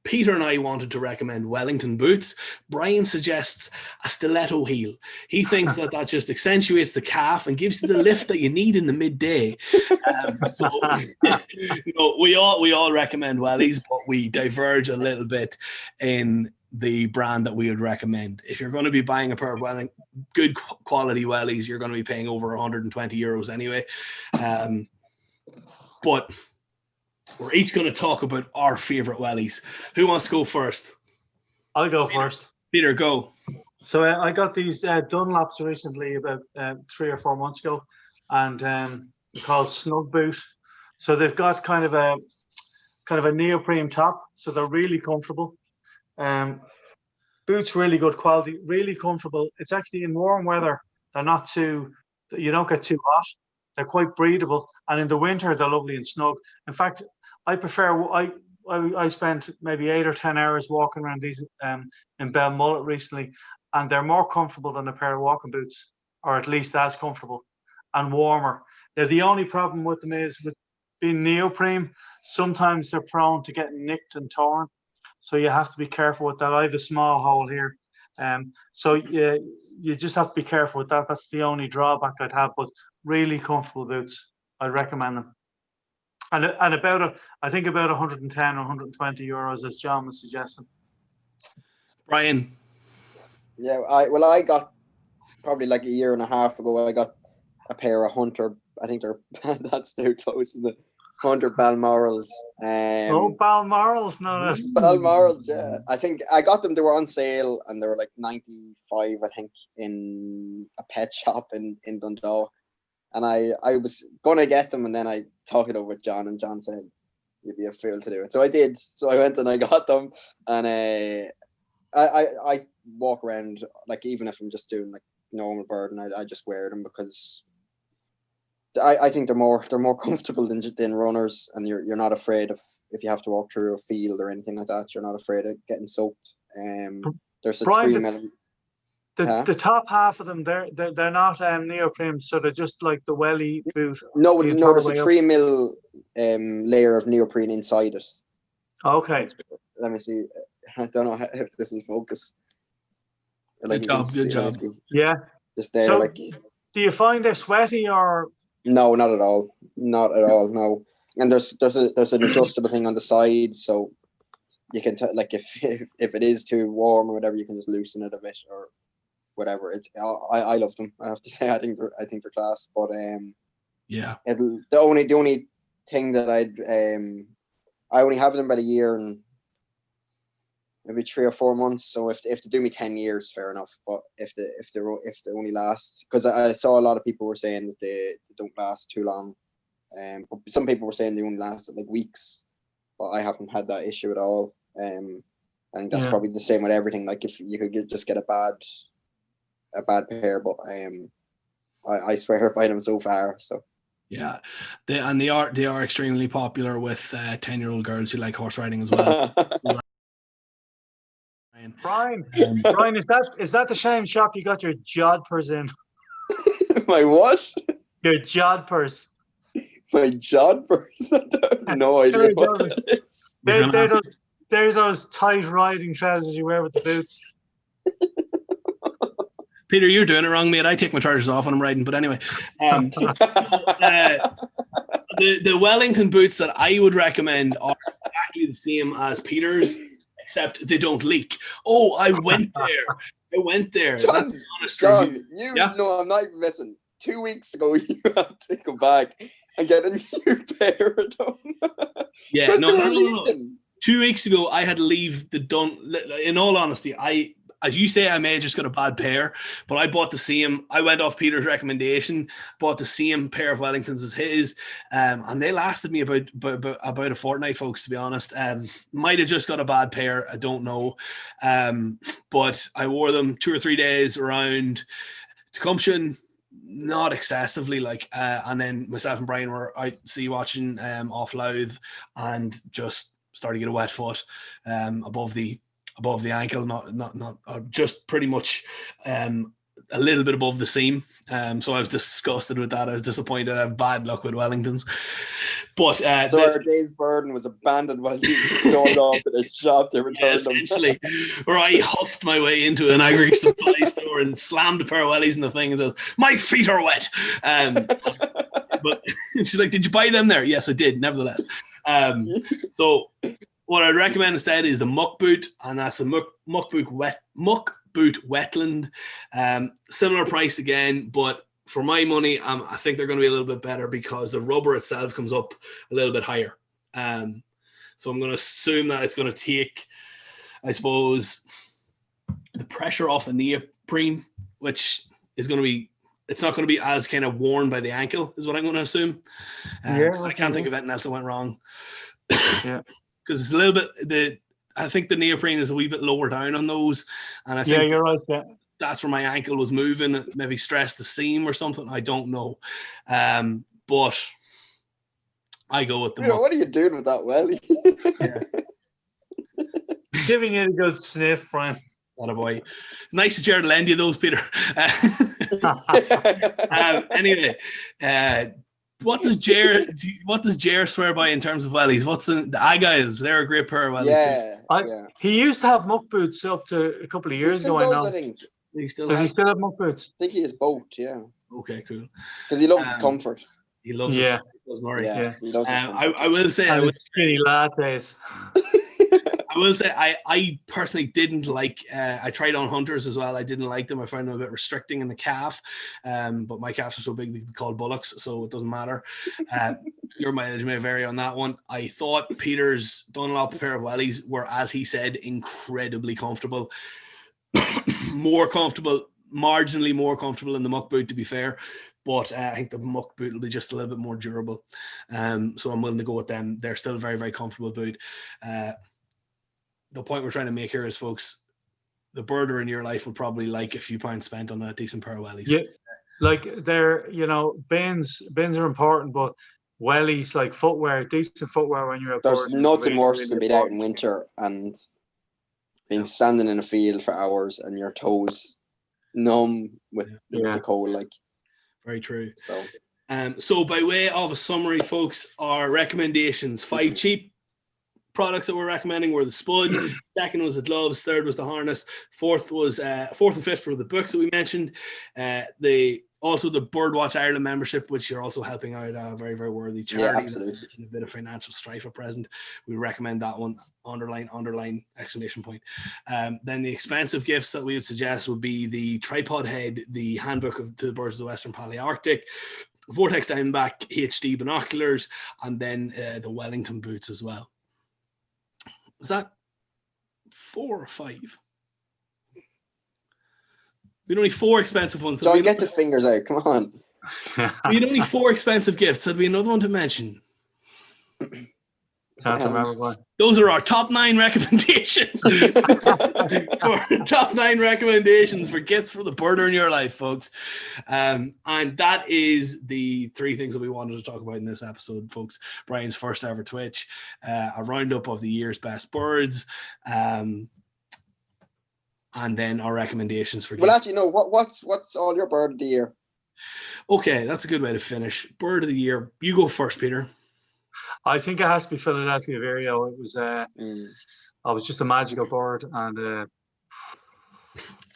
Peter and I wanted to recommend Wellington boots. Brian suggests a stiletto heel. He thinks that just accentuates the calf and gives you the lift that you need in the midday. We all recommend wellies, but we diverge a little bit in the brand that we would recommend. If you're going to be buying a pair of good quality wellies, you're going to be paying over €120 anyway. But we're each going to talk about our favorite wellies. Who wants to go first? I'll go first. Peter, go. So I got these Dunlops recently, about 3 or 4 months ago, and they're called Snug Boot. So they've got kind of a neoprene top, so they're really comfortable. Boots really good quality, really comfortable. It's actually in warm weather. They're not too, you don't get too hot. They're quite breathable, and in the winter they're lovely and snug. In fact, I prefer. I spent maybe 8 or 10 hours walking around these in Belmullet recently, and they're more comfortable than a pair of walking boots, or at least as comfortable and warmer. Now, the only problem with them is with being neoprene, sometimes they're prone to getting nicked and torn. So you have to be careful with that. I have a small hole here. So you just have to be careful with that. That's the only drawback I'd have, but really comfortable boots. I'd recommend them. And I think about 110 or 120 euros, as John was suggesting. Brian. Yeah, I got probably like a year and a half ago. I got a pair of Hunter. I think they're that's too close, isn't it? Hunter Balmorals. Balmorals, no less. Balmorals, yeah. I think I got them. They were on sale, and they were like 95, I think, in a pet shop in Dundalk. And I was gonna get them, and then I talked it over with John, and John said, "You'd be a fool to do it." So I did. So I went and I got them, and I walk around, like, even if I'm just doing like normal burden, I just wear them because I think they're more comfortable than runners, and you're not afraid of if you have to walk through a field or anything like that. You're not afraid of getting soaked. There's a Brian, 3 mm. The top half of them, they're not neoprene, so they're just like the welly boot. No, there's a 3 mm layer of neoprene inside it. Okay. Let me see. I don't know if this will focus. Good job. Yeah. Just there, so, like. Do you find they're sweaty or? No, not at all. Not at all. No. And there's an adjustable thing on the side, so you can like if it is too warm or whatever, you can just loosen it a bit or whatever. I love them. I have to say, I think they're class. But yeah. The only thing that I only have them about a year and maybe 3 or 4 months. So if they do me 10 years, fair enough. But if they only last, because I saw a lot of people were saying that they don't last too long. But some people were saying they only lasted like weeks, but I haven't had that issue at all. I think that's probably the same with everything. Like if you could just get a bad pair, but I swear by them so far. So yeah, they are extremely popular with 10-year-old girls who like horse riding as well. Brian, is that the same shop you got your jodhpurs in? My what? Your jodhpurs. My jodhpurs? I have no idea what that is. There's those tight riding trousers you wear with the boots. Peter, you're doing it wrong, mate. I take my trousers off when I'm riding. But anyway, the Wellington boots that I would recommend are exactly the same as Peter's, except they don't leak. Oh, I went there. John, you know I'm not even messing. 2 weeks ago, you had to go back and get a new pair of them. Yeah, no. 2 weeks ago, I had to leave the Dun. In all honesty, as you say, I may have just got a bad pair, but I bought the same. I went off Peter's recommendation, bought the same pair of Wellingtons as his, and they lasted me about a fortnight, folks, to be honest. Might have just got a bad pair, I don't know. But I wore them 2 or 3 days around Tecumseh, not excessively, and then myself and Brian were out sea watching off Louth and just started to get a wet foot above the ankle, not just pretty much a little bit above the seam. So I was disgusted with that. I was disappointed. I have bad luck with Wellingtons. But so our day's burden was abandoned while you stormed off to the shop to return them. Essentially, where I huffed my way into an agri supply store and slammed a pair of wellies in the thing and says, "My feet are wet." But she's like, "Did you buy them there?" Yes, I did. Nevertheless, so what I'd recommend instead is the Muck Boot, and that's the Muck Boot Wetland. Similar price again, but for my money, I think they're going to be a little bit better because the rubber itself comes up a little bit higher. So I'm going to assume that it's going to take, I suppose, the pressure off the neoprene, which is going to be, it's not going to be as kind of worn by the ankle, is what I'm going to assume. Yeah, 'Cause I can't think of anything else that went wrong. Yeah. Because it's a little bit, I think the neoprene is a wee bit lower down on those. And I Yeah, think you're right. Yeah. that's where my ankle was moving, maybe stressed the seam or something. I don't know. But I go with the You know, what are you doing with that welly? Giving it a good sniff, Brian. What a boy. Nice to Jared lend you those, Peter. Anyway, what does Jer swear by in terms of wellies? What's the Aggiles? They're a great pair of wellies. yeah. He used to have muck boots up to a couple of He years still ago. does, I I think. He still Does he has. still have muck boots? I think he is both, yeah. Okay, cool. Because he loves his comfort. He loves Yeah. his Murray. Yeah, he loves his comfort. I will say, And his skinny lattes. I will say, I personally didn't like. I tried on Hunters as well. I didn't like them. I found them a bit restricting in the calf. But my calves are so big they can be called bullocks, so it doesn't matter. Your mileage may vary on that one. I thought Peter's Dunlop pair of wellies were, as he said, incredibly comfortable. More comfortable, marginally more comfortable in the muck boot, to be fair. But I think the muck boot will be just a little bit more durable. So I'm willing to go with them. They're still a very, very comfortable boot. The point we're trying to make here is, folks, the birder in your life will probably like a few pounds spent on a decent pair of wellies. Yeah, like they're, bins are important, but wellies, like footwear, decent footwear when you're outdoors. There's nothing worse than being out in winter and being standing in a field for hours and your toes numb with the cold, like. Very true. So. So by way of a summary, folks, our recommendations: 5 cheap products that we're recommending were the Spud, second was the gloves, third was the harness, fourth and fifth were the books that we mentioned. Also the Birdwatch Ireland membership, which you're also helping out a very, very worthy charity. Yeah, absolutely. A bit of financial strife at present. We recommend that one. Underline, exclamation point. Then the expensive gifts that we would suggest would be the tripod head, the handbook to the birds of the Western Palearctic, Vortex Diamondback HD binoculars, and then the Wellington boots as well. Was that 4 or 5? We had only 4 expensive ones. So get the fingers out. Come on. We had only 4 expensive gifts. That'd be another one to mention. Can't remember one. Those are our top 9 recommendations. Top 9 recommendations for gifts for the birder in your life, folks. And that is the 3 things that we wanted to talk about in this episode, folks. Brian's first ever Twitch, a roundup of the year's best birds, and then our recommendations for gifts. Well, actually, no. What's all your bird of the year? Okay, that's a good way to finish. Bird of the year. You go first, Peter. I think it has to be Philadelphia Vireo. It was I was just a magical bird, and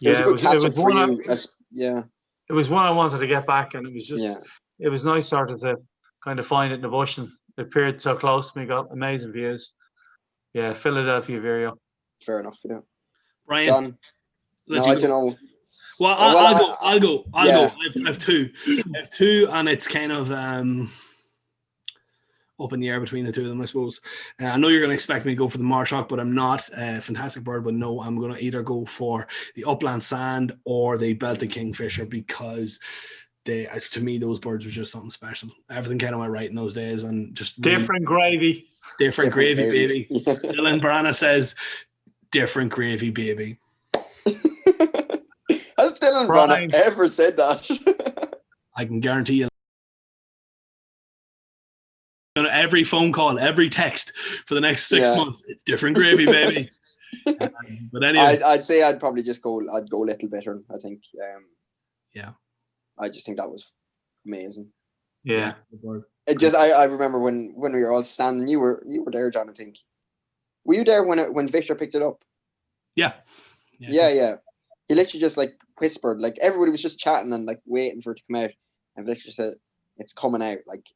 It was a good catch up for you. It was one I wanted to get back, and it was just it was nice sort of to kind of find it in the bush, and it appeared so close to me. Got amazing views. Yeah, Philadelphia Vireo. Fair enough. Yeah. Brian. Done. No, I don't know. Well, I'll go. I have 2. I have 2, and it's kind of up in the air between the 2 of them, I suppose. I know you're going to expect me to go for the Marshak, but I'm not. Fantastic bird, but no, I'm going to either go for the Upland Sand or the Belted Kingfisher, because to me, those birds were just something special. Everything kind of went right in those days, and just different gravy. Different gravy, baby. Dylan Brana says, different gravy, baby. Has Dylan Brana ever said that? I can guarantee you. Every phone call, every text for the next 6 months, it's different gravy, baby. But anyway, I'd say I'd probably just go. I'd go a little bitter. I think. I just think that was amazing. Yeah. It just. I remember when we were all standing. You were there, John. I think. Were you there when Victor picked it up? Yeah. He literally just like whispered, like everybody was just chatting and like waiting for it to come out, and Victor said, "It's coming out!" Like,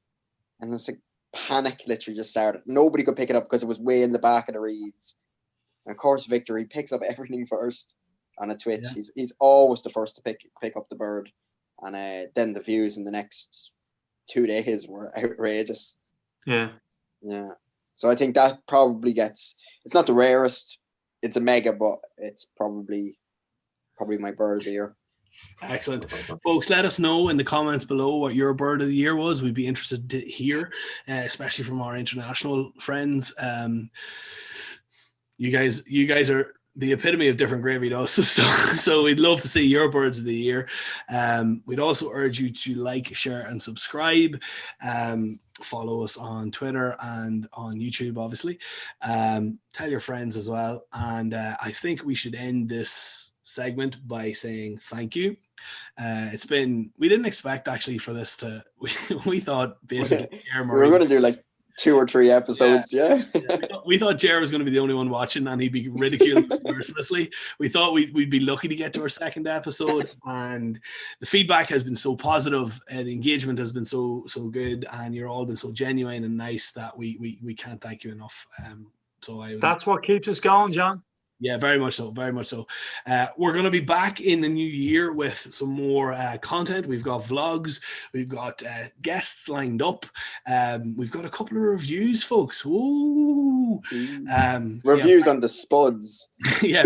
and it's like panic literally just started. Nobody could pick it up because it was way in the back of the reeds. And of course, Victor, he picks up everything first on a Twitch. Yeah. He's always the first to pick up the bird, and then the views in the next 2 days were outrageous. Yeah. So I think that probably gets. It's not the rarest. It's a mega, but it's probably probably my bird of the year. Excellent. Folks, let us know in the comments below what your bird of the year was. We'd be interested to hear, especially from our international friends. You guys are the epitome of different gravy doses. So we'd love to see your birds of the year. We'd also urge you to like, share, and subscribe. Follow us on Twitter and on YouTube, obviously. Tell your friends as well. And I think we should end this segment by saying thank you. We didn't expect actually for this to, we thought basically we were going to do like 2 or 3 episodes. Yeah. We thought Jer was going to be the only one watching and he'd be ridiculed mercilessly. We thought we'd be lucky to get to our second episode, and the feedback has been so positive, the engagement has been so good, and you're all been so genuine and nice that we can't thank you enough. That's what keeps us going, John. Yeah, very much so. Very much so. We're going to be back in the new year with some more content. We've got vlogs. We've got guests lined up. We've got a couple of reviews, folks. Ooh. Reviews on the spuds. Yeah.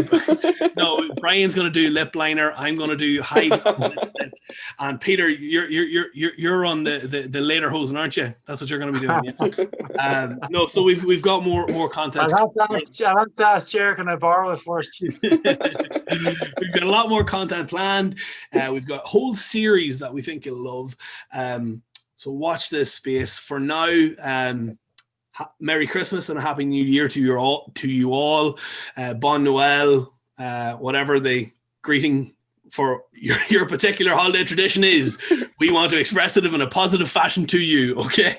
No, Brian's going to do lip liner. I'm going to do high lipstick. And Peter, you're on the later hosen, aren't you? That's what you're going to be doing. Yeah. No, so we've got more content. I'll have to ask Jer, can I borrow it first? We've got a lot more content planned. We've got a whole series that we think you'll love. So watch this space. For now, Merry Christmas and a Happy New Year to you all. Bon Noel, whatever the greeting for your particular holiday tradition is. We want to express it in a positive fashion to you. Okay.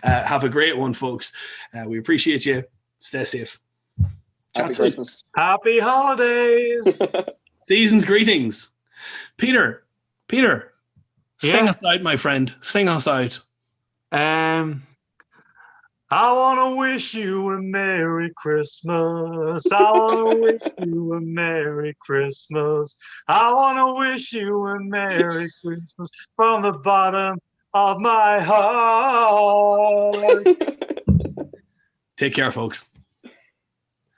Have a great one, folks. We appreciate you. Stay safe. Happy Christmas. Happy holidays. Season's greetings. Peter, sing Yeah. us out, my friend. Sing us out. I want to wish you a Merry Christmas. I want to wish you a Merry Christmas. I want to wish you a Merry Christmas from the bottom of my heart. Take care, folks.